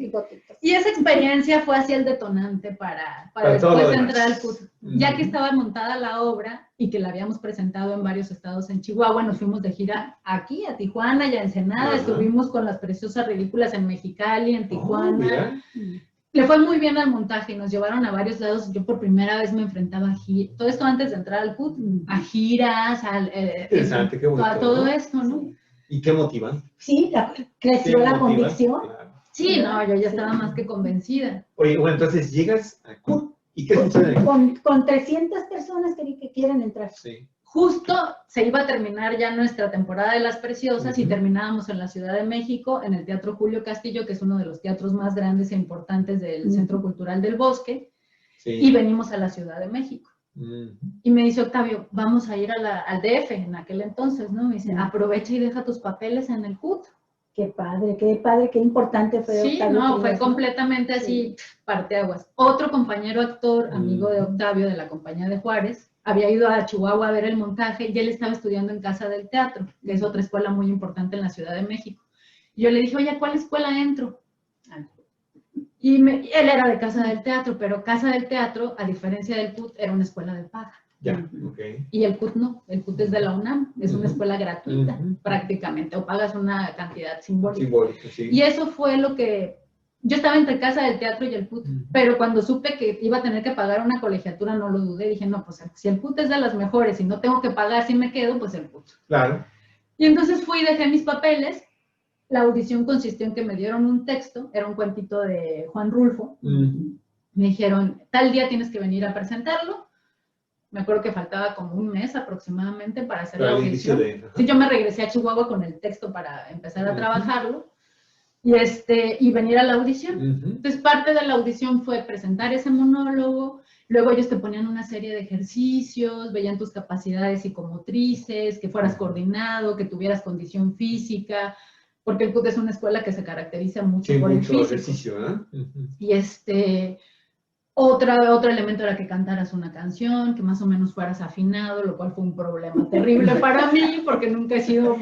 Y esa experiencia fue así el detonante para después entrar al CUT. Ya que estaba montada la obra y que la habíamos presentado en varios estados en Chihuahua, nos fuimos de gira aquí, a Tijuana y a Ensenada. Estuvimos con las preciosas ridículas en Mexicali, en Tijuana. Le fue muy bien al montaje y nos llevaron a varios lados. Yo por primera vez me enfrentaba a todo esto antes de entrar al CUT, a giras, interesante, qué bonito, a todo esto, ¿no? ¿Y qué motiva? Sí, creció la convicción. Claro. Sí, no, yo ya estaba más que convencida. Oye, bueno, entonces llegas al CUT y ¿qué sucede? Con 300 personas que quieren entrar. Sí. Justo se iba a terminar ya nuestra temporada de Las Preciosas y terminábamos en la Ciudad de México, en el Teatro Julio Castillo, que es uno de los teatros más grandes e importantes del Centro Cultural del Bosque, y venimos a la Ciudad de México. Y me dice Octavio, vamos a ir al DF en aquel entonces, ¿no? Me dice, aprovecha y deja tus papeles en el CUT. Qué padre, qué importante fue. Sí, Octavio no, Rivas, fue completamente así, parteaguas. Otro compañero actor, amigo de Octavio, de la compañía de Juárez, había ido a Chihuahua a ver el montaje y él estaba estudiando en Casa del Teatro, que es otra escuela muy importante en la Ciudad de México. Y yo le dije, oye, ¿a cuál escuela entro? Y él era de Casa del Teatro, pero Casa del Teatro, a diferencia del CUT, era una escuela de paga. Ya, Y el CUT no, el CUT es de la UNAM, es una escuela gratuita, prácticamente, o pagas una cantidad simbólica. Sí. Y eso fue lo que... Yo estaba entre Casa del Teatro y el CUT, pero cuando supe que iba a tener que pagar una colegiatura no lo dudé, dije, no, pues si el CUT es de las mejores y no tengo que pagar si me quedo, pues el CUT. Claro. Y entonces fui y dejé mis papeles. La audición consistió en que me dieron un texto, era un cuentito de Juan Rulfo. Me dijeron, tal día tienes que venir a presentarlo. Me acuerdo que faltaba como un mes aproximadamente para hacer la audición. Sí, yo me regresé a Chihuahua con el texto para empezar a trabajarlo. Y venir a la audición. Entonces, parte de la audición fue presentar ese monólogo, luego ellos te ponían una serie de ejercicios, veían tus capacidades psicomotrices, que fueras coordinado, que tuvieras condición física, porque el CUT es una escuela que se caracteriza mucho por el físico. Ejercicio, ¿no? Y otro elemento era que cantaras una canción, que más o menos fueras afinado, lo cual fue un problema terrible para mí, porque nunca he sido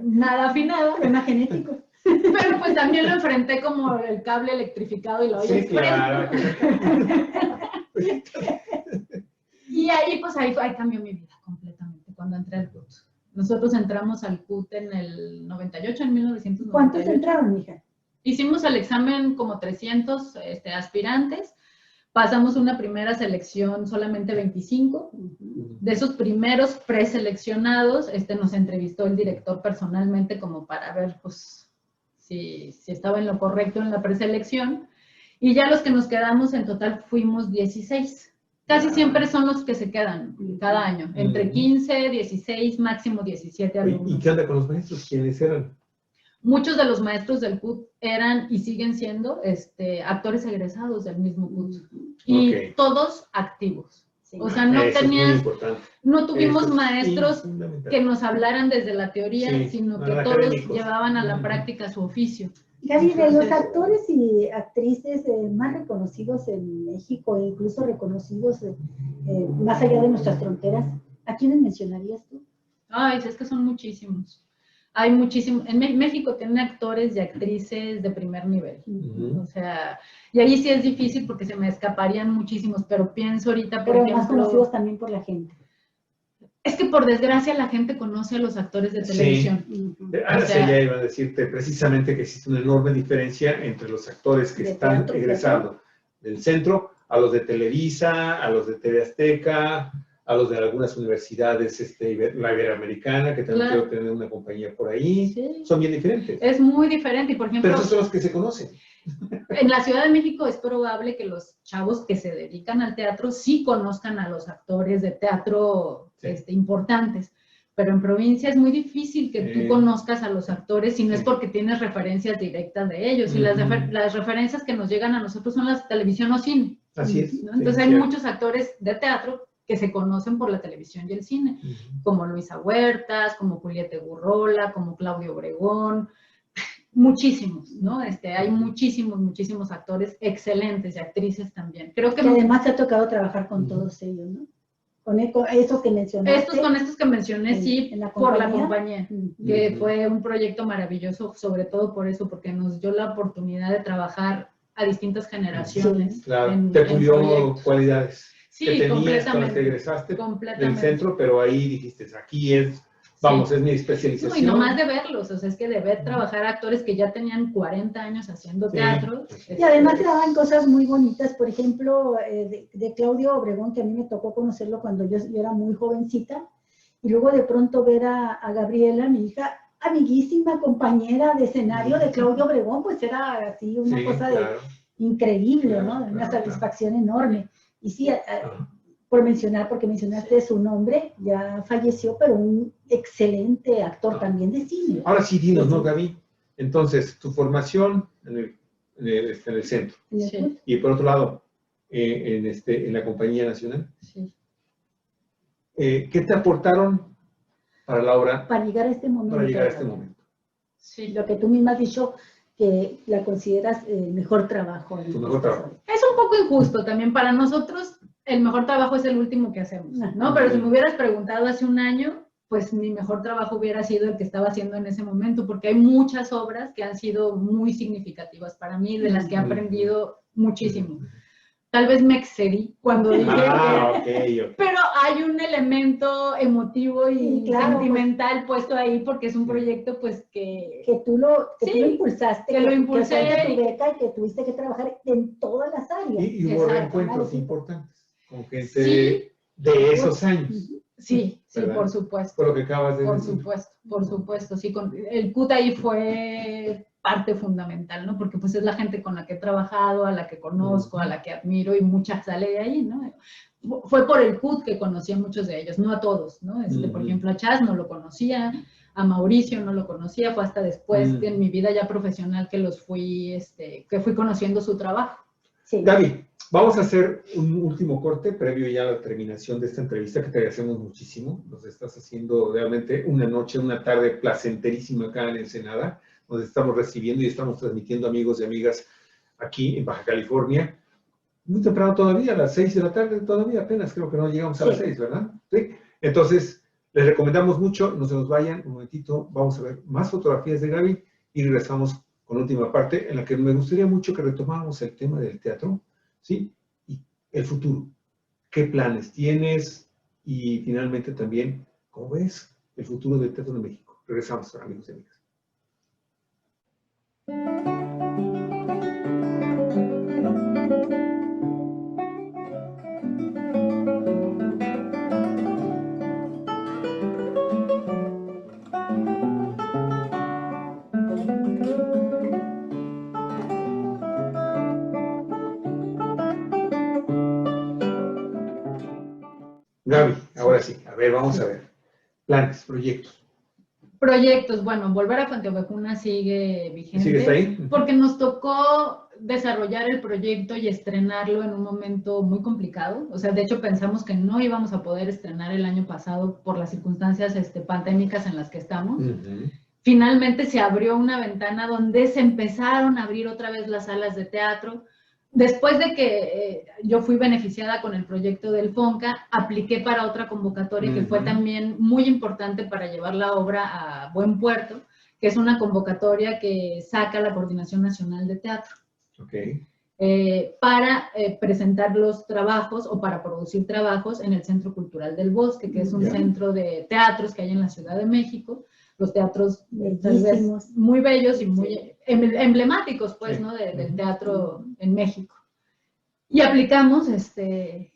nada afinado. Tema genético. Pero pues también lo enfrenté como el cable electrificado y lo oí claro. Y ahí cambió mi vida completamente cuando entré al CUT. Nosotros entramos al CUT en el 98, en 1998. ¿Cuántos entraron, hija? Hicimos el examen como 300 aspirantes. Pasamos una primera selección, solamente 25. De esos primeros preseleccionados, nos entrevistó el director personalmente como para ver, pues, si estaba en lo correcto en la preselección. Y ya los que nos quedamos en total fuimos 16. Casi siempre son los que se quedan cada año, entre 15, 16, máximo 17 alumnos. ¿Y qué onda con los maestros? ¿Quiénes eran? Muchos de los maestros del CUT eran y siguen siendo actores egresados del mismo CUT. Y todos activos. Sí. O sea, no tuvimos maestros que nos hablaran desde la teoría, sino que todos llevaban a la práctica su oficio. Gaby, de los actores y actrices más reconocidos en México, e incluso reconocidos más allá de nuestras fronteras, ¿a quiénes mencionarías tú? Ay, es que son muchísimos. Hay muchísimos. En México tienen actores y actrices de primer nivel. O sea, y ahí sí es difícil porque se me escaparían muchísimos, pero pienso ahorita, por ejemplo... más conocidos también por la gente. Es que por desgracia la gente conoce a los actores de televisión. Ahora O sea, ya iba a decirte precisamente que existe una enorme diferencia entre los actores que De están teatro, egresando del centro a los de Televisa, a los de TV Azteca, a los de algunas universidades, la Iberoamericana, que también Claro. quiero tener una compañía por ahí. Sí. Son bien diferentes. Es muy diferente y, por ejemplo, Pero esos son los que se conocen. en la Ciudad de México es probable que los chavos que se dedican al teatro sí conozcan a los actores de teatro importantes, pero en provincia es muy difícil que tú conozcas a los actores si no es porque tienes referencias directas de ellos, y las referencias que nos llegan a nosotros son la televisión o cine. Así es. ¿no? Entonces hay muchos actores de teatro que se conocen por la televisión y el cine, como Luisa Huertas, como Julieta Gurrola, como Claudio Obregón, muchísimos, ¿no? Hay muchísimos actores excelentes y actrices también. Creo que además te ha tocado trabajar con todos ellos, ¿no? Con esos que mencionaste. Con estos que mencioné, sí, por la compañía, que fue un proyecto maravilloso, sobre todo por eso, porque nos dio la oportunidad de trabajar a distintas generaciones. Sí, claro, te pulió cualidades que tenías cuando te egresaste del centro, pero ahí dijiste, aquí es, vamos, es mi especialización. No, y nomás de verlos, o sea, es que de ver trabajar actores que ya tenían 40 años haciendo teatro. Y además te daban cosas muy bonitas, por ejemplo, de Claudio Obregón, que a mí me tocó conocerlo cuando yo era muy jovencita, y luego de pronto ver a Gabriela, mi hija, amiguísima, compañera de escenario de Claudio Obregón, pues era así una cosa increíble, ¿no? Una satisfacción enorme. Y sí, por mencionar, porque mencionaste su nombre, ya falleció, pero un excelente actor también de cine. Ahora sí, dinos, ¿no, Gaby? Entonces, tu formación en el centro. Sí. Y por otro lado, en la Compañía Nacional. Sí. ¿Qué te aportaron para la obra? Para llegar a este momento. Sí. Lo que tú misma has dicho, que la consideras el mejor trabajo. Tu mejor trabajo. Es un poco injusto también para nosotros. El mejor trabajo es el último que hacemos, ¿no? Pero si me hubieras preguntado hace un año, pues mi mejor trabajo hubiera sido el que estaba haciendo en ese momento, porque hay muchas obras que han sido muy significativas para mí, de las que he aprendido muchísimo. Tal vez me excedí cuando dije okay. Pero hay un elemento emotivo y sentimental puesto ahí, porque es un proyecto pues que tú lo impulsaste, que lo impulsé, que tu beca y que tuviste que trabajar en todas las áreas. Y hubo reencuentros importantes con gente de esos años. Sí, por supuesto. Por lo que acabas de decir. Por supuesto, sí. El CUT ahí fue parte fundamental, ¿no? Porque pues es la gente con la que he trabajado, a la que conozco, a la que admiro, y mucha sale de ahí, ¿no? Fue por el CUT que conocí a muchos de ellos, no a todos, ¿no? Por ejemplo, a Chas no lo conocía, a Mauricio no lo conocía, fue hasta después en mi vida ya profesional que que fui conociendo su trabajo. Sí. Gaby, vamos a hacer un último corte previo ya a la terminación de esta entrevista, que te agradecemos muchísimo. Nos estás haciendo realmente una tarde placenterísima acá en Ensenada. Nos estamos recibiendo y estamos transmitiendo, amigos y amigas, aquí en Baja California. Muy temprano todavía, a las 6 de la tarde todavía, apenas creo que no llegamos a las 6, ¿verdad? Sí. Entonces, les recomendamos mucho, no se nos vayan, un momentito, vamos a ver más fotografías de Gaby y regresamos con la última parte en la que me gustaría mucho que retomáramos el tema del teatro, ¿sí? Y el futuro. ¿Qué planes tienes? Y finalmente también, ¿cómo ves el futuro del teatro de México? Regresamos, amigos y amigas. Gaby, ahora sí, a ver, vamos a ver. Planes, proyectos. Proyectos, bueno, Volver a Fuente Ovejuna sigue vigente. ¿Sigues ahí? Porque nos tocó desarrollar el proyecto y estrenarlo en un momento muy complicado. O sea, de hecho pensamos que no íbamos a poder estrenar el año pasado por las circunstancias pandémicas en las que estamos. Finalmente se abrió una ventana donde se empezaron a abrir otra vez las salas de teatro. Después de que yo fui beneficiada con el proyecto del FONCA, apliqué para otra convocatoria que fue también muy importante para llevar la obra a buen puerto, que es una convocatoria que saca la Coordinación Nacional de Teatro. para presentar los trabajos o para producir trabajos en el Centro Cultural del Bosque, que es un centro de teatros que hay en la Ciudad de México. Los teatros tal vez muy bellos y muy emblemáticos, pues, ¿no? Del teatro en México. Y aplicamos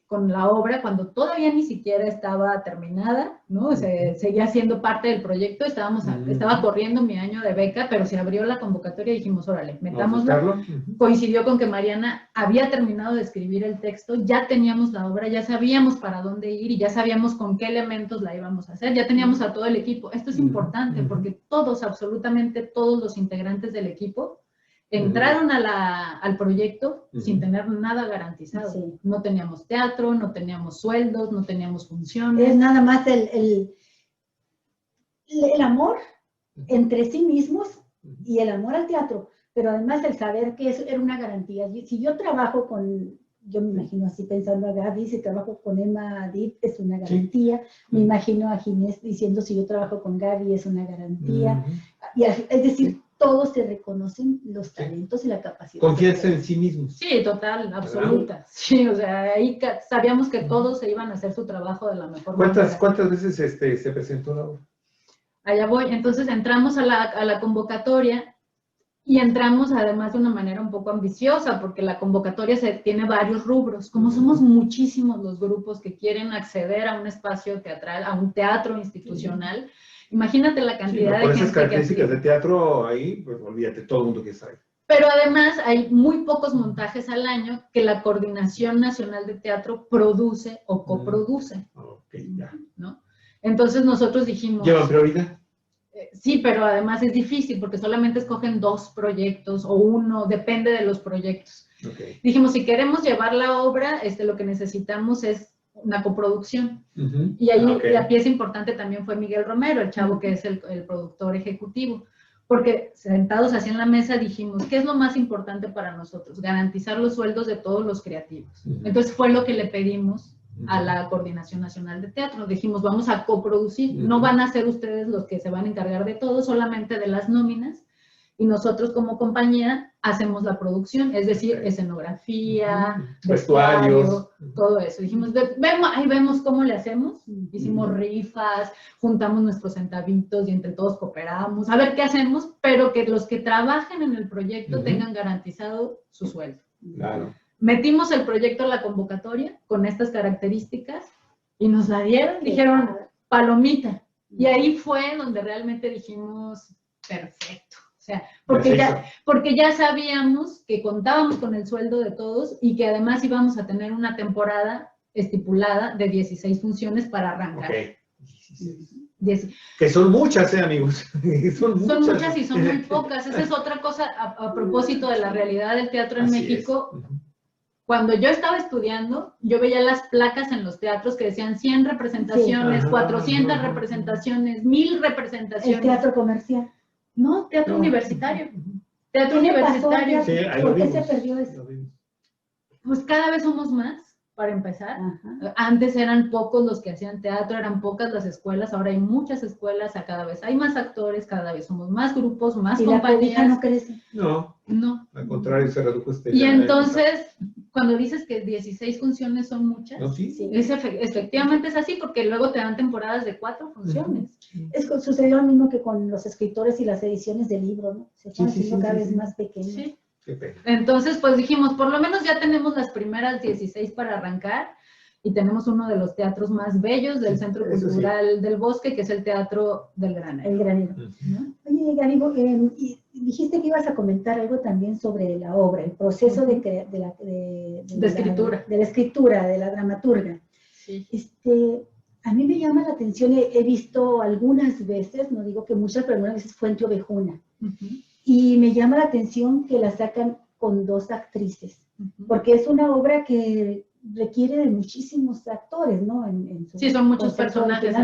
con la obra cuando todavía ni siquiera estaba terminada, ¿no? Seguía siendo parte del proyecto, estaba corriendo mi año de beca, pero se abrió la convocatoria y dijimos, órale, metámoslo. Coincidió con que Mariana había terminado de escribir el texto, ya teníamos la obra, ya sabíamos para dónde ir y ya sabíamos con qué elementos la íbamos a hacer, ya teníamos a todo el equipo. Esto es importante porque todos, absolutamente todos los integrantes del equipo entraron al proyecto sin tener nada garantizado. Sí. No teníamos teatro, no teníamos sueldos, no teníamos funciones. Es nada más el amor entre sí mismos y el amor al teatro, pero además el saber que eso era una garantía. Si yo trabajo yo me imagino así pensando a Gaby, si trabajo con Emma Dip es una garantía, me imagino a Ginés diciendo si yo trabajo con Gaby es una garantía, es decir, todos se reconocen los talentos y la capacidad. Confianza en sí mismos. Sí, total, absoluta. Sí, o sea, ahí sabíamos que todos se iban a hacer su trabajo de la mejor manera. ¿Cuántas veces se presentó la obra? Allá voy. Entonces entramos a la convocatoria y entramos además de una manera un poco ambiciosa, porque la convocatoria tiene varios rubros. Como somos muchísimos los grupos que quieren acceder a un espacio teatral, a un teatro institucional, imagínate la cantidad de gente. Por esas características de teatro ahí, pues olvídate, todo el mundo que sabe. Pero además hay muy pocos montajes al año que la Coordinación Nacional de Teatro produce o coproduce. Ok, ya. ¿No? Entonces nosotros dijimos... ¿Llevan prioridad? Sí, pero además es difícil porque solamente escogen 2 proyectos o 1, depende de los proyectos. Okay. Dijimos, si queremos llevar la obra, lo que necesitamos es una coproducción. Y ahí la pieza importante también fue Miguel Romero, el chavo que es el productor ejecutivo. Porque sentados así en la mesa dijimos, ¿qué es lo más importante para nosotros? Garantizar los sueldos de todos los creativos. Entonces fue lo que le pedimos a la Coordinación Nacional de Teatro. Dijimos, vamos a coproducir, no van a ser ustedes los que se van a encargar de todo, solamente de las nóminas, y nosotros como compañía hacemos la producción, es decir, escenografía, vestuario, todo eso. Dijimos, ahí vemos cómo le hacemos, hicimos rifas, juntamos nuestros centavitos y entre todos cooperamos, a ver qué hacemos, pero que los que trabajen en el proyecto tengan garantizado su sueldo. Claro. Metimos el proyecto a la convocatoria con estas características y nos la dieron, dijeron palomita. Y ahí fue donde realmente dijimos, perfecto. O sea, porque ya sabíamos que contábamos con el sueldo de todos y que además íbamos a tener una temporada estipulada de 16 funciones para arrancar. Okay. 16. Que son muchas, amigos. Son muchas y son muy pocas. Esa es otra cosa a propósito de la realidad del teatro en México. Cuando yo estaba estudiando, yo veía las placas en los teatros que decían 100 representaciones, 400 representaciones, 1000 representaciones. El teatro comercial. No, teatro universitario. Teatro universitario. ¿Por qué se perdió eso? Pues cada vez somos más, para empezar. Antes eran pocos los que hacían teatro, eran pocas las escuelas, ahora hay muchas escuelas, cada vez hay más actores, cada vez somos más grupos, más compañías. ¿Y la no crece? No, al contrario, se redujo Y entonces, cuando dices que 16 funciones son muchas, efectivamente es así, porque luego te dan temporadas de 4 funciones. Sucedió lo mismo que con los escritores y las ediciones de libros, ¿no? Se están haciendo cada vez más pequeñas. Sí. Entonces, pues dijimos, por lo menos ya tenemos las primeras 16 para arrancar y tenemos uno de los teatros más bellos del Centro Cultural del Bosque, que es el Teatro del Granero. El Granero. Oye, Garibo, dijiste que ibas a comentar algo también sobre la obra, el proceso de la escritura, de la dramaturga. Sí. A mí me llama la atención, he visto algunas veces, no digo que muchas, pero algunas veces Fuente Ovejuna. Y me llama la atención que la sacan con 2 actrices, porque es una obra que requiere de muchísimos actores, ¿no? Sí, son muchos personajes.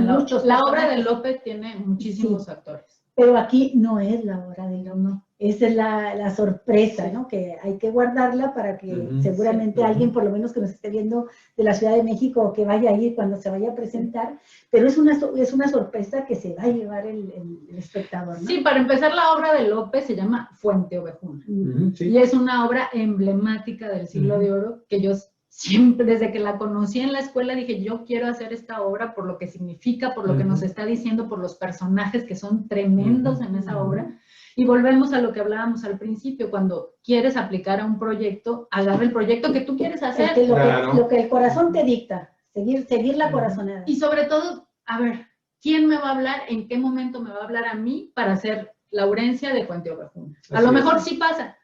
La obra de López tiene muchísimos actores. Pero aquí no es la hora de oro, no. Esa es la sorpresa, Sí. ¿no? Que hay que guardarla para que Ujú, seguramente sí. alguien, por lo menos que nos esté viendo de la Ciudad de México, o que vaya a ir cuando se vaya a presentar, pero es una sorpresa que se va a llevar el espectador, ¿no? Sí, para empezar, la obra de Lope se llama Fuente Ovejuna. Ujú, sí. Y es una obra emblemática del Siglo de Oro que yo siempre, desde que la conocí en la escuela, dije, yo quiero hacer esta obra por lo que significa, por lo que nos está diciendo, por los personajes que son tremendos en esa obra. Y volvemos a lo que hablábamos al principio, cuando quieres aplicar a un proyecto, agarra el proyecto que tú quieres hacer. Claro. Lo que el corazón te dicta, seguir la corazonada. Y sobre todo, a ver, ¿quién me va a hablar? ¿En qué momento me va a hablar a mí para hacer Laurencia de Fuente Ovejuna? A Así lo es. mejor sí pasa,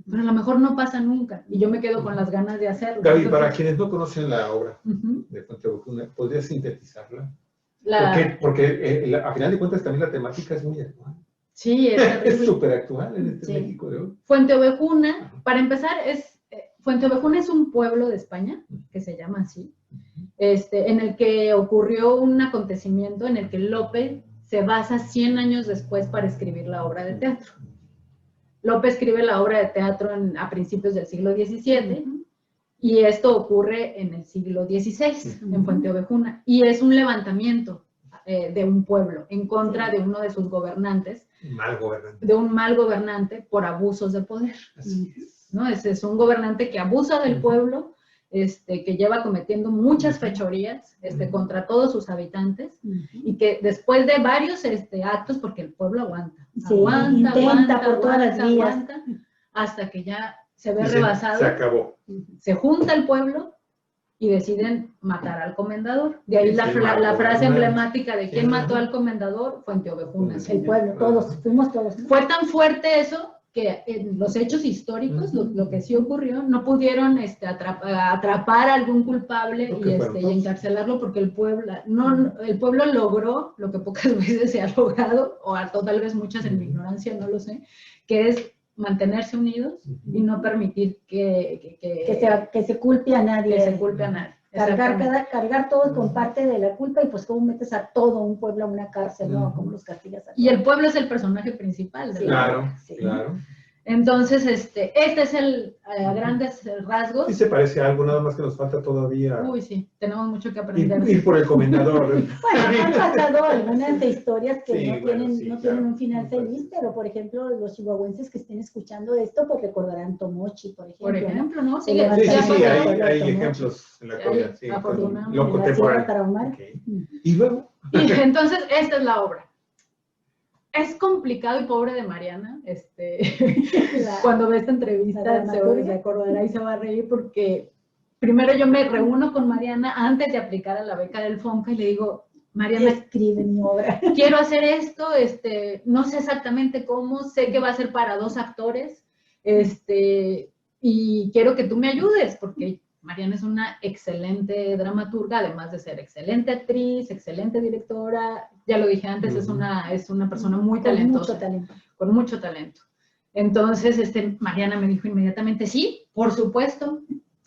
pero a lo mejor no pasa nunca. Y yo me quedo con las ganas de hacerlo. Gaby, Entonces, para quienes no conocen la obra ujú, de Fuente Ovejuna, ¿podrías sintetizarla? la- Porque a final de cuentas también la temática es muy actual. sí, es Es terrible. súper actual en este Sí. México de hoy. Fuente Ovejuna, para empezar, Fuente Ovejuna es un pueblo de España, que se llama así, en el que ocurrió un acontecimiento en el que Lope se basa 100 años después para escribir la obra de teatro. Lope escribe la obra de teatro a principios del siglo XVII, y esto ocurre en el siglo XVI, en Fuente Ovejuna, y es un levantamiento de un pueblo en contra de uno de sus gobernantes, Mal gobernante. de un mal gobernante por abusos de poder. Así es. ¿No? Es un gobernante que abusa del pueblo, que lleva cometiendo muchas fechorías contra todos sus habitantes, y que después de varios actos, porque el pueblo aguanta, Sí, aguanta, intenta aguanta, por todas las aguanta, vías. aguanta, hasta que ya se ve Y rebasado, se acabó. se junta el pueblo y deciden matar al comendador. De ahí Es la el mal frase gobernante. emblemática de ¿quién Sí, mató ajá. al comendador? Fuente Ovejuna. El pueblo, todos, fuimos todos, ¿no? Fue tan fuerte eso que en los hechos históricos, lo que sí ocurrió, no pudieron atrapar a algún culpable Creo que fueron y todos. encarcelarlo porque el pueblo logró lo que pocas veces se ha logrado, o tal vez muchas en mi ignorancia, no lo sé, que es mantenerse unidos y no permitir que se culpe a nadie. se culpe a nadie. Cargar todo con parte de la culpa, y pues cómo metes a todo un pueblo a una cárcel, ¿no? ¿Cómo los castigas a todos? Y el pueblo es el personaje principal de la Claro, obra. Sí. claro. Entonces, este es a grandes rasgos. Sí se parece a algo, nada más que nos falta todavía Uy, sí, tenemos mucho que aprender. ir por el comendador. Bueno, han pasado algunas de historias que Sí, no bueno, tienen, sí, no claro. tienen un final feliz, pero por ejemplo, los chihuahuenses que estén escuchando esto, pues recordarán Tomochi, por ejemplo. Por ¿no? ejemplo, ¿no? Sí, Sí, Ya sí, sí, pasó. hay Tomochi. ejemplos en la actualidad. Sí, afortunadamente. lo En la Sierra contemporáneo. Tarahumara. Ok. Y luego, Y entonces, esta es la obra. Es complicado y pobre de Mariana, cuando ve esta entrevista La se dramaturga. acordará y se va a reír porque primero yo me reúno con Mariana antes de aplicar a la beca del FONCA y le digo, Mariana, Escribe mi obra. quiero hacer esto, no sé exactamente cómo, sé que va a ser para 2 actores, y quiero que tú me ayudes, porque Mariana es una excelente dramaturga, además de ser excelente actriz, excelente directora, ya lo dije antes, es una persona muy Con talentosa, mucho talento. con mucho talento. Entonces, Mariana me dijo inmediatamente, sí, por supuesto,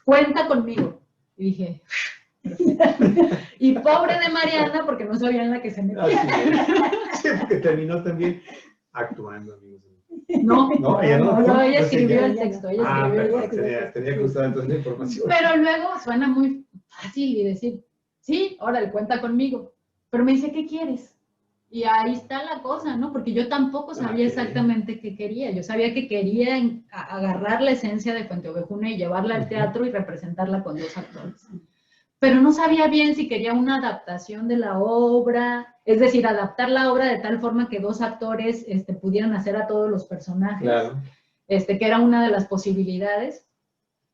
cuenta conmigo. Y dije, perfecto. Y pobre de Mariana, porque no sabía en la que se metía. así es. Sí, porque terminó también actuando, amigos. No, No, ella no. ella Pues escribió ella- el texto, ella Ah, escribió el perdón, texto. tenía que usar entonces la información. Pero luego suena muy fácil y decir, sí, órale, cuenta conmigo. Pero me dice, ¿qué quieres? Y ahí está la cosa, ¿no? Porque yo tampoco sabía Ok. exactamente qué quería. Yo sabía que quería agarrar la esencia de Fuente Ovejuna y llevarla al teatro y representarla con 2 actores. Pero no sabía bien si quería una adaptación de la obra, es decir, adaptar la obra de tal forma que 2 actores pudieran hacer a todos los personajes, Claro. que era una de las posibilidades,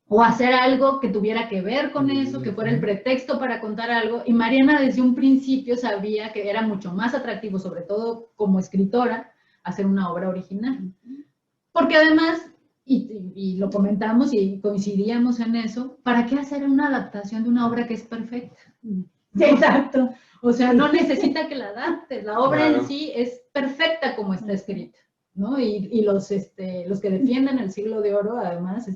o hacer algo que tuviera que ver con eso, que fuera el pretexto para contar algo. Y Mariana desde un principio sabía que era mucho más atractivo, sobre todo como escritora, hacer una obra original. Porque además, y lo comentamos y coincidíamos en eso, ¿para qué hacer una adaptación de una obra que es perfecta? Exacto. O sea, no necesita que la adaptes, la obra Claro. en sí es perfecta como está escrita, ¿no? Y los que defienden el Siglo de Oro, además,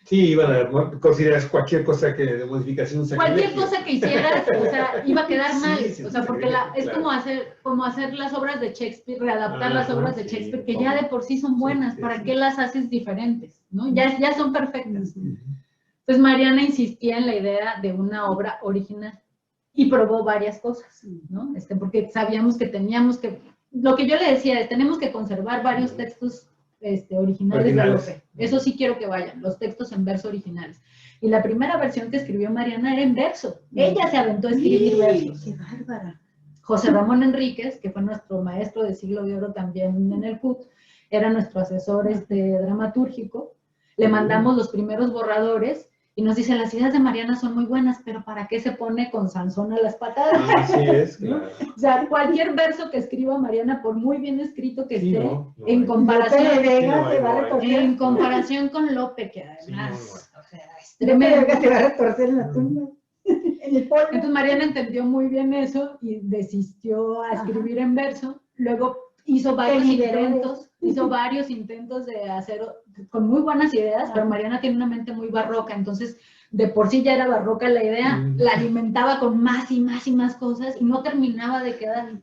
Sí, iban a considerar cualquier cosa que de modificación. Cualquier cosa que hicieras, o sea, iba a quedar mal. Sí, O sea, porque es claro. como hacer las obras de Shakespeare, readaptar las Ajá, obras de sí, Shakespeare, que ya de por sí son buenas. sí, ¿Para sí. qué las haces diferentes? ¿No? Ya son perfectas. Ujú. Entonces Mariana insistía en la idea de una obra original y probó varias cosas, ¿no? Porque sabíamos que teníamos que, lo que yo le decía es, tenemos que conservar varios textos originales de Lope. Eso sí quiero que vayan, los textos en verso originales. Y la primera versión que escribió Mariana era en verso. Ella se aventó a escribir versos. ¡Qué bárbara! José Ramón Enríquez, que fue nuestro maestro de Siglo de Oro también en el CUT, era nuestro asesor dramatúrgico. Le mandamos los primeros borradores y nos dice, las ideas de Mariana son muy buenas, pero ¿para qué se pone con Sansón a las patadas? Así es, claro. O sea, cualquier verso que escriba Mariana, por muy bien escrito que Sí, esté, no, en comparación, Lope de Vega no, se va a no, retorcer. en comparación con Lope, que además, Sí, o sea, es Lope de Vega tremendo. se va a retorcer en la tumba. En el polvo. Entonces Mariana entendió muy bien eso y desistió a escribir en verso. Luego hizo varios intentos de hacer con muy buenas ideas, pero Mariana tiene una mente muy barroca, entonces de por sí ya era barroca la idea, la alimentaba con más y más y más cosas y no terminaba de quedar.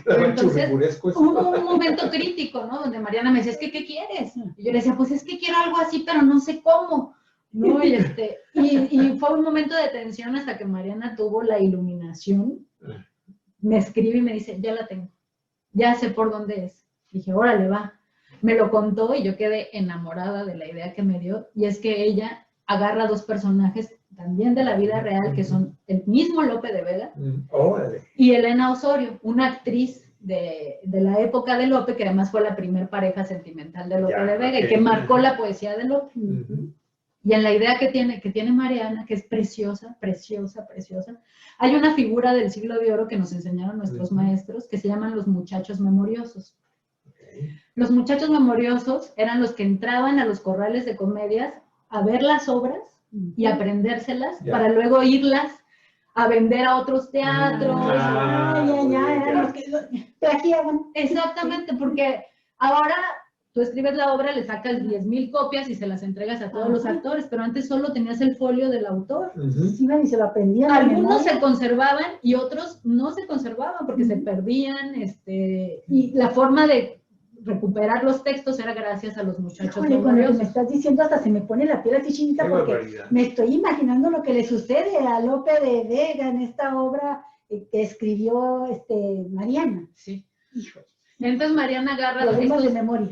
Entonces hubo un momento crítico, ¿no? Donde Mariana me decía, es que, ¿qué quieres? Y yo le decía, pues es que quiero algo así, pero no sé cómo. ¿No? Y fue un momento de tensión hasta que Mariana tuvo la iluminación, me escribe y me dice, ya la tengo, ya sé por dónde es. Dije, órale, va. Me lo contó y yo quedé enamorada de la idea que me dio, y es que ella agarra dos personajes también de la vida real, que son el mismo Lope de Vega y Elena Osorio, una actriz de la época de Lope, que además fue la primer pareja sentimental de Lope de Vega y que marcó la poesía de Lope. Y en la idea que tiene Mariana, que es preciosa, preciosa, preciosa, hay una figura del Siglo de Oro que nos enseñaron nuestros maestros, que se llaman los muchachos memoriosos. Los muchachos memoriosos eran los que entraban a los corrales de comedias a ver las obras y aprendérselas para luego irlas a vender a otros teatros. Eran los que plagiaban. Exactamente, porque ahora tú escribes la obra, le sacas 10,000 copias y se las entregas a todos los actores, pero antes solo tenías el folio del autor. Iban y se lo aprendían. Algunos se conservaban y otros no se conservaban porque se perdían, y la forma de recuperar los textos era gracias a los muchachos. Híjole, con lo que me estás diciendo hasta se me pone la piel así chinita porque me estoy imaginando lo que le sucede a Lope de Vega en esta obra que escribió Mariana. Sí. Híjole. Entonces Mariana agarra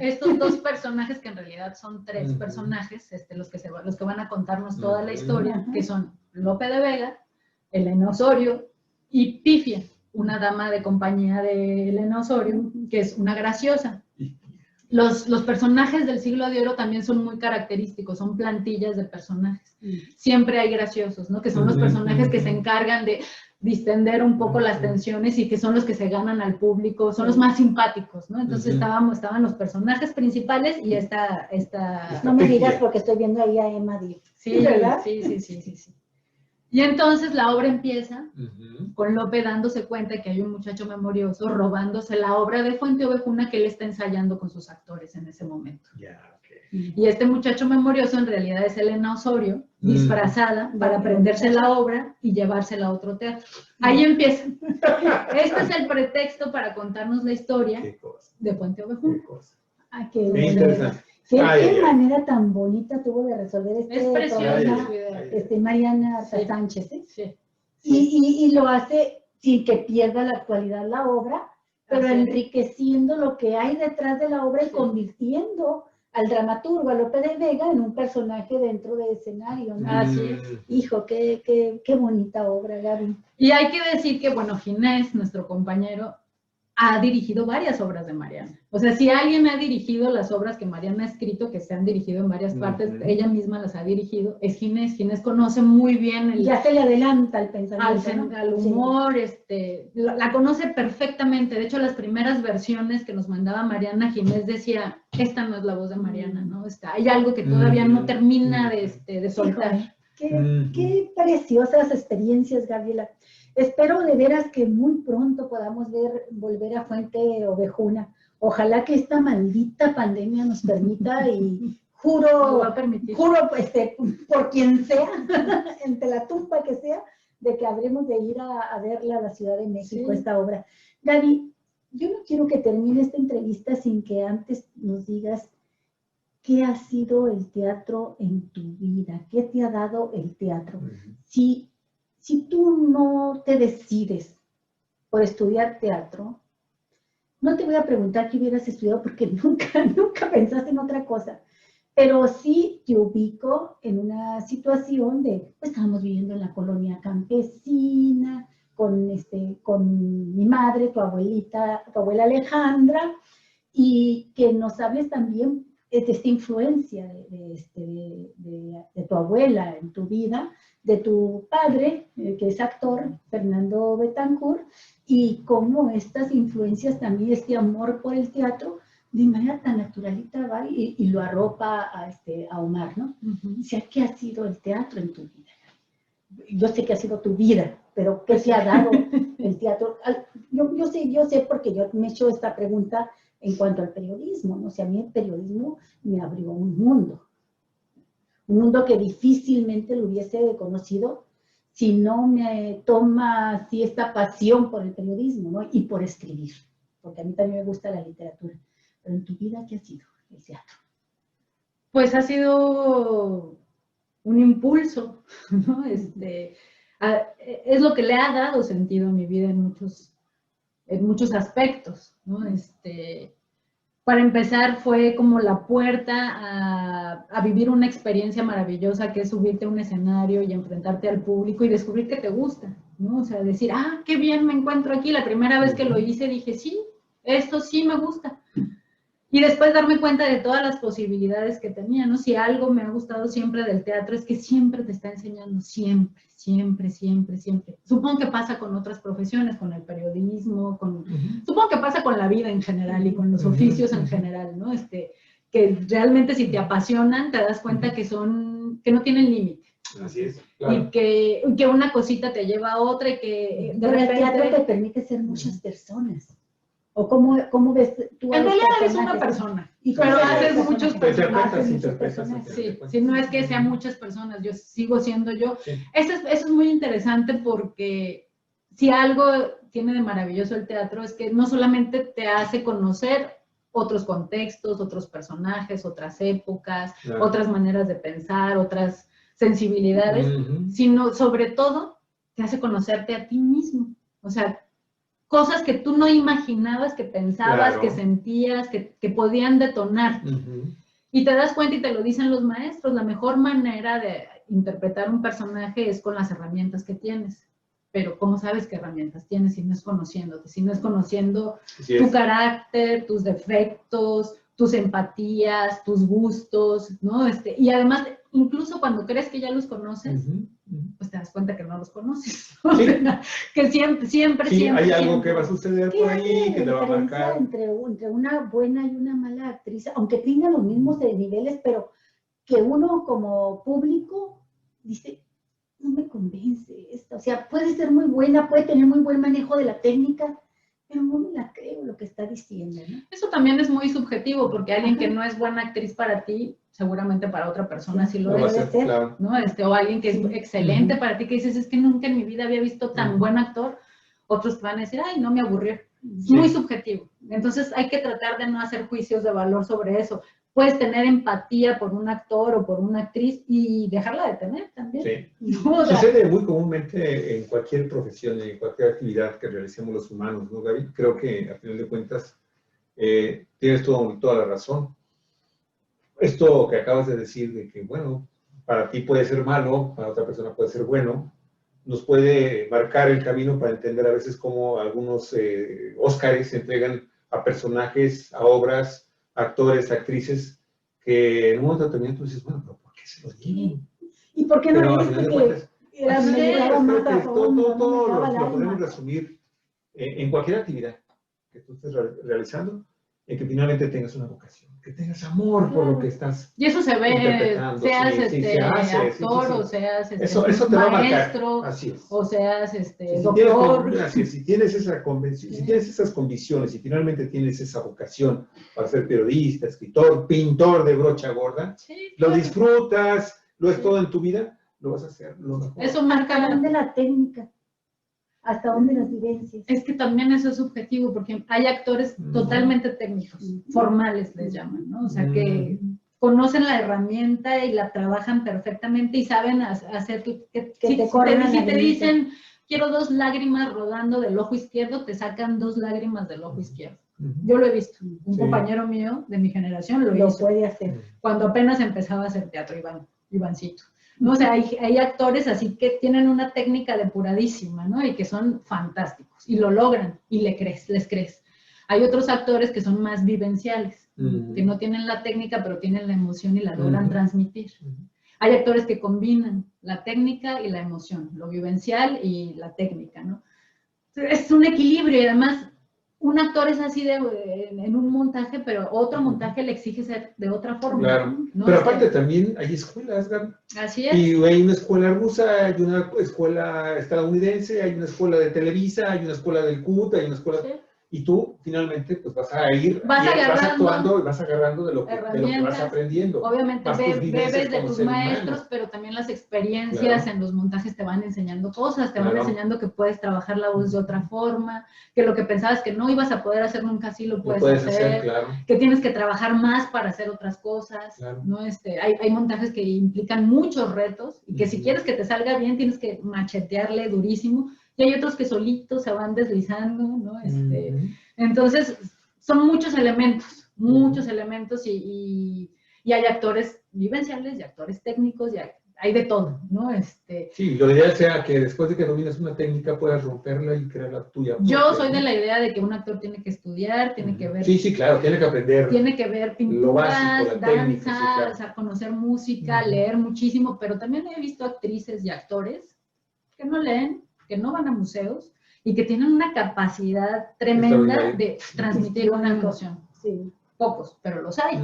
estos dos personajes, que en realidad son tres personajes, los que van a contarnos toda la historia, que son Lope de Vega, Elena Osorio y Pifia, una dama de compañía de Elena Osorio, que es una graciosa. Los personajes del Siglo de Oro también son muy característicos, son plantillas de personajes. Siempre hay graciosos, ¿no? Que son los personajes que se encargan de distender un poco las tensiones y que son los que se ganan al público, son los más simpáticos, ¿no? Entonces estaban los personajes principales y esta No me digas porque estoy viendo ahí a Emma Díaz. Sí, ¿verdad? Sí. Y entonces la obra empieza con Lope dándose cuenta que hay un muchacho memorioso robándose la obra de Fuente Ovejuna que él está ensayando con sus actores en ese momento. Y este muchacho memorioso en realidad es Elena Osorio, disfrazada para aprenderse la obra y llevársela a otro teatro. Ahí empieza. Este es el pretexto para contarnos la historia de Fuente Ovejuna. Qué interesante. ¿Qué manera tan bonita tuvo de resolver es preciosa Mariana Sánchez? Sí. Y lo hace sin que pierda la actualidad la obra, pero enriqueciendo lo que hay detrás de la obra y convirtiendo al dramaturgo, a Lope de Vega, en un personaje dentro del escenario, ¿no? Así es. Hijo, qué bonita obra, Gaby. Y hay que decir que, bueno, Ginés, nuestro compañero, ha dirigido varias obras de Mariana. O sea, si alguien ha dirigido las obras que Mariana ha escrito, que se han dirigido en varias partes, ella misma las ha dirigido, es Ginés. Ginés conoce muy bien ya se le adelanta el pensamiento, al humor, la conoce perfectamente. De hecho, las primeras versiones que nos mandaba Mariana, Ginés decía, esta no es la voz de Mariana, ¿no? Hay algo que todavía no termina de soltar. Qué preciosas experiencias, Gabriela. Espero de veras que muy pronto podamos volver a Fuente Ovejuna. Ojalá que esta maldita pandemia nos permita y Juro, va a permitir. juro, por quien sea, entre la tumba que sea, de que habremos de ir a verla a la Ciudad de México, Sí. esta obra. Gaby, yo no quiero que termine esta entrevista sin que antes nos digas qué ha sido el teatro en tu vida, qué te ha dado el teatro. Si tú no te decides por estudiar teatro, no te voy a preguntar qué hubieras estudiado porque nunca pensaste en otra cosa, pero sí te ubico en una situación de, pues estábamos viviendo en la colonia campesina, con mi madre, tu abuelita, tu abuela Alejandra, y que nos hables también de esta influencia de tu abuela en tu vida, de tu padre, que es actor, Fernando Betancourt, y cómo estas influencias también, este amor por el teatro, de manera tan naturalita va y lo arropa a Omar, ¿no? O sea, ¿qué ha sido el teatro en tu vida? Yo sé que ha sido tu vida, pero ¿qué te ha dado el teatro? Yo sé porque yo me he hecho esta pregunta en cuanto al periodismo, ¿no? O sea, a mí el periodismo me abrió un mundo que difícilmente lo hubiese conocido si no me toma así esta pasión por el periodismo, ¿no? Y por escribir, porque a mí también me gusta la literatura. Pero en tu vida, ¿qué ha sido el teatro? Pues ha sido un impulso, ¿no? Es lo que le ha dado sentido a mi vida en muchos aspectos, ¿no? Para empezar, fue como la puerta a vivir una experiencia maravillosa que es subirte a un escenario y enfrentarte al público y descubrir que te gusta, ¿no? O sea, decir, qué bien me encuentro aquí. La primera vez que lo hice dije, sí, esto sí me gusta. Y después darme cuenta de todas las posibilidades que tenía, ¿no? Si algo me ha gustado siempre del teatro es que siempre te está enseñando, siempre. Supongo que pasa con otras profesiones, con el periodismo, supongo que pasa con la vida en general y con los oficios en general, ¿no? Que realmente si te apasionan te das cuenta que no tienen límite. Así es, claro. Y que una cosita te lleva a otra y que de repente... el teatro te permite ser muchas personas. ¿O cómo ves tú? En realidad eres una persona, pero haces muchos personajes. Sí, si no es que sean muchas personas, yo sigo siendo yo. Sí. Eso es muy interesante porque si algo tiene de maravilloso el teatro es que no solamente te hace conocer otros contextos, otros personajes, otras épocas, claro, otras maneras de pensar, otras sensibilidades, sino sobre todo te hace conocerte a ti mismo. O sea, cosas que tú no imaginabas, que pensabas, claro, que sentías, que podían detonarte. Y te das cuenta y te lo dicen los maestros, la mejor manera de interpretar un personaje es con las herramientas que tienes. Pero ¿cómo sabes qué herramientas tienes si no es conociéndote? Si no es conociendo tu carácter, tus defectos, tus empatías, tus gustos, ¿no? Y además, incluso cuando crees que ya los conoces, pues te das cuenta que no los conoces. Sí. Que siempre. Hay algo que va a suceder por ahí, que te va a marcar. Entre una buena y una mala actriz, aunque tengan los mismos niveles, pero que uno como público dice, no me convence esta. O sea, puede ser muy buena, puede tener muy buen manejo de la técnica, pero no me la creo lo que está diciendo, ¿no? Eso también es muy subjetivo, porque alguien que no es buena actriz para ti, seguramente para otra persona sí lo debe ser, claro, ¿no? O alguien que es excelente para ti, que dices, es que nunca en mi vida había visto tan buen actor, otros te van a decir, ay, no me aburrió. Es muy subjetivo. Entonces hay que tratar de no hacer juicios de valor sobre eso. Puedes tener empatía por un actor o por una actriz y dejarla de tener también. Sí. ¿No? Sucede muy comúnmente en cualquier profesión, en cualquier actividad que realicemos los humanos, ¿no, Gaby? Creo que, a final de cuentas, tienes toda la razón. Esto que acabas de decir, de que, bueno, para ti puede ser malo, para otra persona puede ser bueno, nos puede marcar el camino para entender a veces cómo algunos Óscares se entregan a personajes, a obras, actores, actrices, que en un momento determinado tú dices, bueno, pero ¿por qué se los dieron? ¿Y por qué no pero, viste que todo lo podemos resumir en cualquier actividad que tú estés realizando, en que finalmente tengas una vocación. que tengas amor por lo que estás Y eso se ve, interpretando. seas Sí, sí, se hace, actor, sí, sí, sí. o seas Eso te va a marcar. maestro, Así es. o seas Si doctor. si tienes esa convención, si tienes esas convicciones y finalmente tienes esa vocación para ser periodista, escritor, pintor de brocha gorda, Sí, lo claro. disfrutas, lo es todo en tu vida, lo vas a hacer lo mejor. Eso ¿Hasta marca. dónde la técnica? ¿Hasta dónde las vivencias? Es que también eso es subjetivo, porque hay actores totalmente técnicos, formales les llaman, ¿no? O sea, que conocen la herramienta y la trabajan perfectamente y saben hacer que Que te corran si la te lagrimita. dicen, quiero 2 lágrimas rodando del ojo izquierdo, te sacan 2 lágrimas del ojo izquierdo. Yo lo he visto. Un Sí. compañero mío de mi generación lo Lo hizo puede hacer. cuando apenas empezaba a hacer teatro, Ivancito. ¿No? O sea, hay actores así que tienen una técnica depuradísima, ¿no? Y que son fantásticos, y lo logran, y les crees. Hay otros actores que son más vivenciales, que no tienen la técnica, pero tienen la emoción y la logran transmitir. Hay actores que combinan la técnica y la emoción, lo vivencial y la técnica, ¿no? Es un equilibrio, y además un actor es así en un montaje, pero otro montaje le exige ser de otra forma. Claro. ¿no? Pero aparte también hay escuelas, Gaby. Así es. Y hay una escuela rusa, hay una escuela estadounidense, hay una escuela de Televisa, hay una escuela del CUT, hay una escuela... Sí. Y tú finalmente pues vas a ir, Vas actuando y vas agarrando de lo que vas aprendiendo. Obviamente Más tus vivencias bebes de como tus ser humano. maestros, pero también las experiencias en los montajes te van enseñando cosas, te van enseñando que puedes trabajar la voz de otra forma, que lo que pensabas que no ibas a poder hacer nunca sí lo puedes hacer, claro. que tienes que trabajar más para hacer otras cosas, Claro. ¿no? Hay montajes que implican muchos retos y que si quieres que te salga bien tienes que machetearle durísimo, y hay otros que solitos se van deslizando, ¿no? Entonces, son muchos elementos y hay actores vivenciales y actores técnicos y hay de todo, ¿no? Sí, lo ideal sea que después de que domines una técnica puedas romperla y crear la tuya. Yo soy de la idea de que un actor tiene que estudiar, tiene que ver... Sí, claro, tiene que aprender. Tiene que ver pinturas, lo básico, la danza, técnica, sí, claro. O sea, conocer música, leer muchísimo, pero también he visto actrices y actores que no leen, que no van a museos, y que tienen una capacidad tremenda de transmitir una emoción. Sí. Pocos, pero los hay.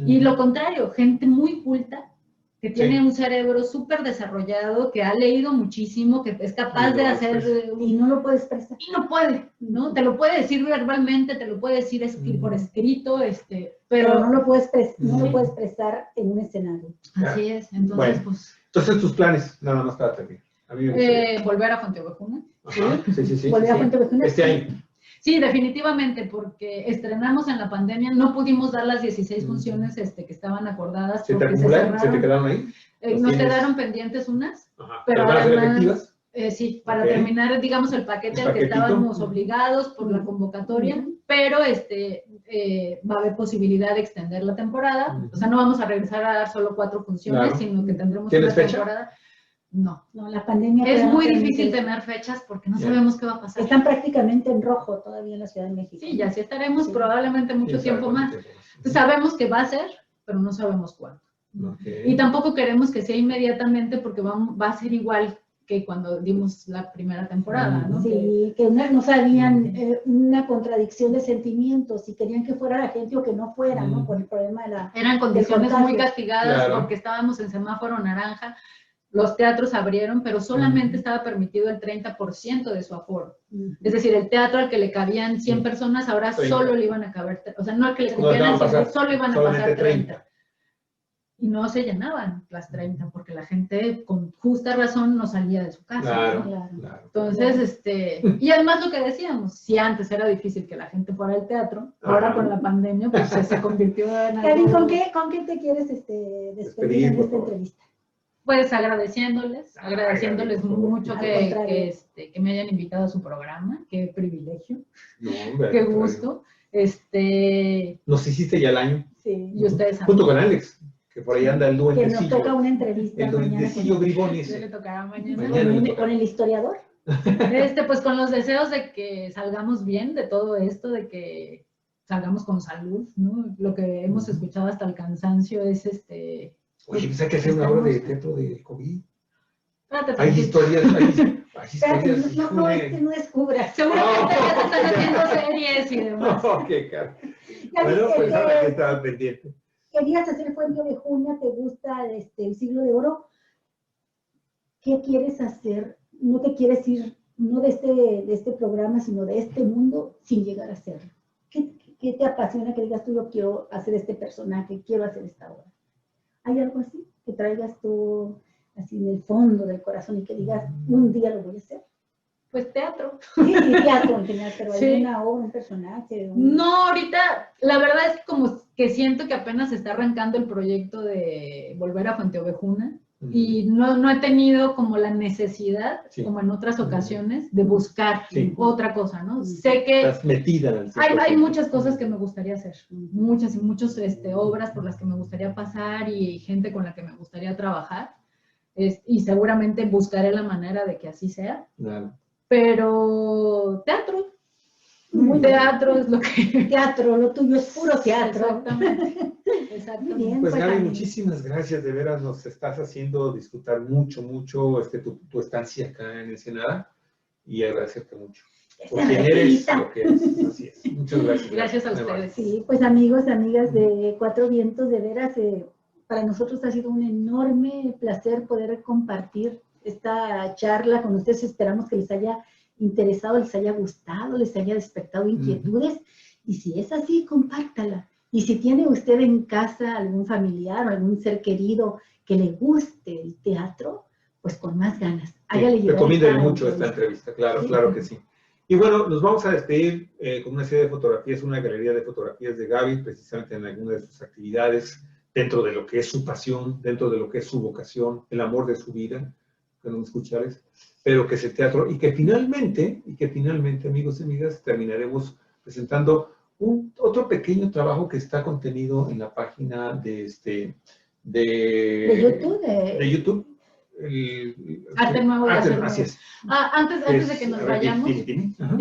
Y lo contrario, gente muy culta, que tiene un cerebro súper desarrollado, que ha leído muchísimo, que es capaz de hacer... Y no lo puede expresar. Y no puede, ¿no? Te lo puede decir verbalmente, te lo puede decir por escrito, pero no lo puede expresar en un escenario. Así es, entonces, pues... Entonces tus planes, nada más para terminar. A mí me gustaría. Volver a Fuenteovejuna. Sí. Volver a Fuenteovejuna. Este año. Sí, definitivamente, porque estrenamos en la pandemia, no pudimos dar las 16 funciones que estaban acordadas. ¿Se te acumularon? ¿Se te quedaron ahí? Nos quedaron pendientes unas, pero van a ser efectivas. Sí, para terminar, digamos, el paquete al que estábamos obligados por la convocatoria, pero va a haber posibilidad de extender la temporada. O sea, no vamos a regresar a dar solo 4 funciones, sino que tendremos una temporada. No, la pandemia... Es muy difícil tener fechas porque no sabemos qué va a pasar. Están prácticamente en rojo todavía en la Ciudad de México. Sí, y así estaremos probablemente mucho tiempo más. Sabemos que va a ser, pero no sabemos cuándo. Y tampoco queremos que sea inmediatamente porque va a ser igual que cuando dimos la primera temporada, ¿no? Sí, que no sabían una contradicción de sentimientos, si querían que fuera la gente o que no fuera, ¿no? Por el problema de la... Eran condiciones muy castigadas porque estábamos en semáforo naranja. Los teatros abrieron, pero solamente estaba permitido el 30% de su aforo. Es decir, el teatro al que le cabían 100 personas, ahora solo le iban a caber, o sea, no al que le cabían 100, solo iban a pasar 30. Y no se llenaban las 30, porque la gente con justa razón no salía de su casa. Claro. Entonces, y además lo que decíamos, si antes era difícil que la gente fuera al teatro, ahora con la pandemia, pues se convirtió en algo... Kevin, ¿con qué te quieres despedir en esta entrevista? Pues agradeciéndoles mucho que me hayan invitado a su programa, qué privilegio, qué gusto. Nos hiciste ya el año. Sí. Y ustedes junto con Alex, que por ahí anda el duendecillo. Que nos toca una entrevista el duendecillo bribón ese. Le tocará mañana. ¿Con el historiador? Pues con los deseos de que salgamos bien de todo esto, de que salgamos con salud, ¿no? Lo que hemos escuchado hasta el cansancio es Oye, pues hay que hacer una obra de teatro de COVID. Espérate, hay historias. No descubras. Seguramente ya se están haciendo series y demás. Ok, claro. Bueno, pues ahora que estaba pendiente. Querías hacer Fuente de Junio, te gusta el Siglo de Oro. ¿Qué quieres hacer? No te quieres ir, no de este programa, sino de este mundo, sin llegar a hacerlo. ¿Qué te apasiona que digas tú, yo quiero hacer este personaje, quiero hacer esta obra? ¿Hay algo así que traigas tú así en el fondo del corazón y que digas, un día lo voy a hacer? Pues teatro. Sí, teatro, pero Sí. alguna obra, un personaje. No, ahorita la verdad es como que siento que apenas está arrancando el proyecto de volver a Fuente Ovejuna y no he tenido como la necesidad, Sí. como en otras ocasiones, de buscar Sí. otra cosa, ¿no? Sé que Estás metida al 100%. hay muchas cosas que me gustaría hacer, muchas y muchas obras por las que me gustaría pasar y gente con la que me gustaría trabajar, y seguramente buscaré la manera de que así sea, Claro. pero teatro. Muy Teatro es lo que... Teatro, lo tuyo es puro teatro. Exactamente. Muy Exactamente. bien, Pues Gaby, Ani, muchísimas gracias, de veras nos estás haciendo disfrutar mucho tu estancia acá en Ensenada y agradecerte mucho. Por esta quien eres, repita. lo que eres, así es. Muchas gracias. Gracias a Muy amable. ustedes. Sí, pues amigos, amigas de Cuatro Vientos, de veras, para nosotros ha sido un enorme placer poder compartir esta charla con ustedes. Esperamos que les haya interesado, les haya gustado, les haya despertado inquietudes. Y si es así, compártala. Y si tiene usted en casa algún familiar o algún ser querido que le guste el teatro, pues con más ganas. Hágale llegar Recomiéndale esta mucho esta entrevista, claro, Sí, claro sí. que sí. Y bueno, nos vamos a despedir con una serie de fotografías, una galería de fotografías de Gaby, precisamente en alguna de sus actividades, dentro de lo que es su pasión, dentro de lo que es su vocación, el amor de su vida, que no me escuchares, pero que es el teatro, y que finalmente, amigos y amigas, terminaremos presentando otro pequeño trabajo que está contenido en la página de YouTube. De YouTube. Arte Nuevo de Hacer Así Nuevo. es. Antes de que nos vayamos, Ajá.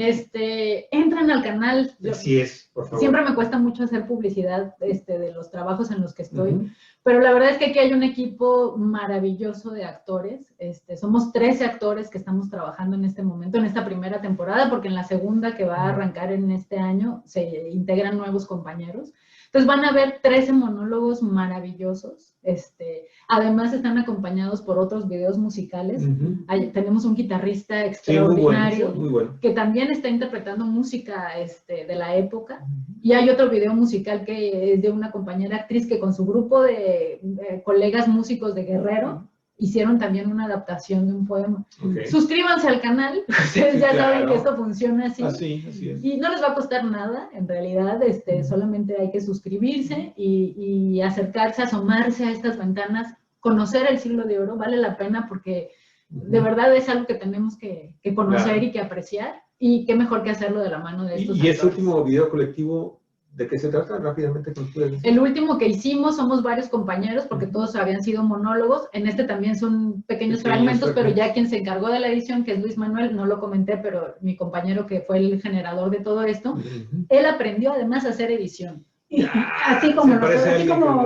entren al canal. Así es, por favor. Siempre me cuesta mucho hacer publicidad de los trabajos en los que estoy, Ujú. pero la verdad es que aquí hay un equipo maravilloso de actores. Somos 13 actores que estamos trabajando en este momento, en esta primera temporada, porque en la segunda, que va a arrancar en este año, se integran nuevos compañeros. Entonces van a ver 13 monólogos maravillosos. Además están acompañados por otros videos musicales. Ujú. Tenemos un guitarrista Sí, extraordinario muy bueno. que también está interpretando música de la época. Y hay otro video musical que es de una compañera actriz que con su grupo de colegas músicos de Guerrero hicieron también una adaptación de un poema. Okay. Suscríbanse al canal, ustedes ya saben que esto funciona así. Así es. Y no les va a costar nada, en realidad, solamente hay que suscribirse y acercarse, asomarse a estas ventanas, conocer el Siglo de Oro, vale la pena porque de verdad es algo que tenemos que conocer, claro, y que apreciar, y qué mejor que hacerlo de la mano de estos ¿Y ese actores. último video colectivo, de qué se trata? Rápidamente, ¿con ustedes? El último que hicimos, somos varios compañeros, porque todos habían sido monólogos. En este también son pequeños fragmentos, pero ya quien se encargó de la edición, que es Luis Manuel, no lo comenté, pero mi compañero que fue el generador de todo esto, él aprendió además a hacer edición. Así como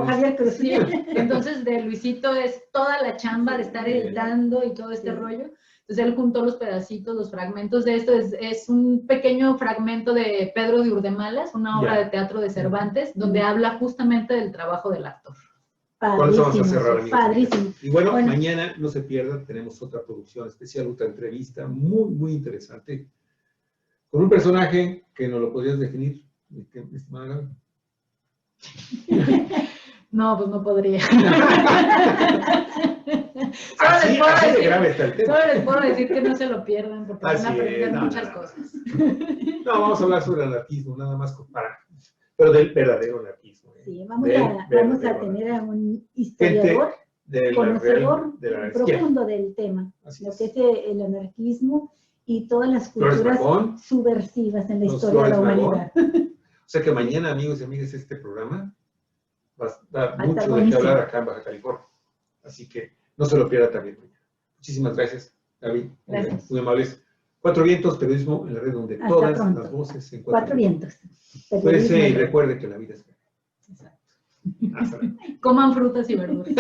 Javier Cruz. Sí, entonces de Luisito es toda la chamba de estar editando y todo este rollo. Entonces él juntó los pedacitos, los fragmentos de esto. Es un pequeño fragmento de Pedro de Urdemalas, una obra de teatro de Cervantes, donde habla justamente del trabajo del actor. Con eso vamos a cerrar, amigos. Padrísimo. Y bueno, mañana no se pierdan, tenemos otra producción especial, otra entrevista muy, muy interesante, con un personaje que nos lo podrías definir, estimada Gaby. No, pues no podría. Así de grave está el tema. Solo les puedo decir que no se lo pierdan, porque van a aprender muchas cosas. No, vamos a hablar sobre anarquismo, nada más pero del verdadero anarquismo. Sí, vamos a tener a un historiador, conocedor profundo del tema, lo que es el anarquismo y todas las culturas subversivas en la historia de la humanidad. O sea que mañana, amigos y amigas, este programa va a dar mucho de qué hablar acá en Baja California. Así que no se lo pierda también. Muchísimas gracias, Gaby. Muy amables. Cuatro Vientos, periodismo en la red donde todas las voces se encuentran. Cuatro Vientos. Cuídense y recuerden que la vida es bella. Exacto. Hasta luego. Coman frutas y verduras.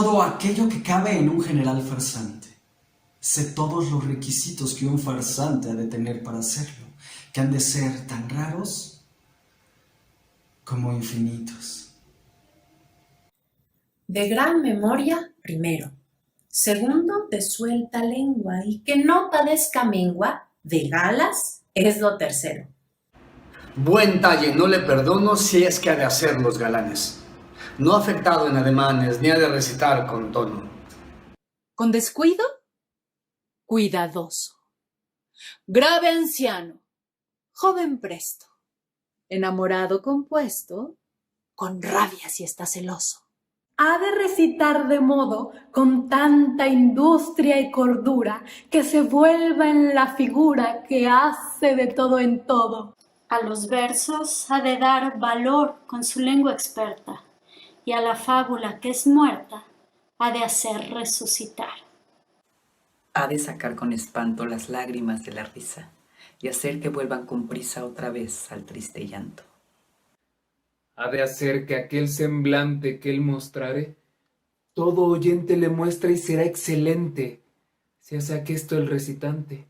todo aquello que cabe en un general farsante. Sé todos los requisitos que un farsante ha de tener para hacerlo, que han de ser tan raros como infinitos. De gran memoria, primero. Segundo, de suelta lengua y que no padezca mengua. De galas es lo tercero. Buen talle, no le perdono si es que ha de hacer los galanes. No afectado en ademanes, ni ha de recitar con tono. Con descuido, cuidadoso. Grave anciano, joven presto. Enamorado compuesto, con rabia si está celoso. Ha de recitar de modo, con tanta industria y cordura, que se vuelva en la figura que hace de todo en todo. A los versos ha de dar valor con su lengua experta, y a la fábula que es muerta ha de hacer resucitar. Ha de sacar con espanto las lágrimas de la risa y hacer que vuelvan con prisa otra vez al triste llanto. Ha de hacer que aquel semblante que él mostrare, todo oyente le muestre y será excelente, si hace aquesto el recitante.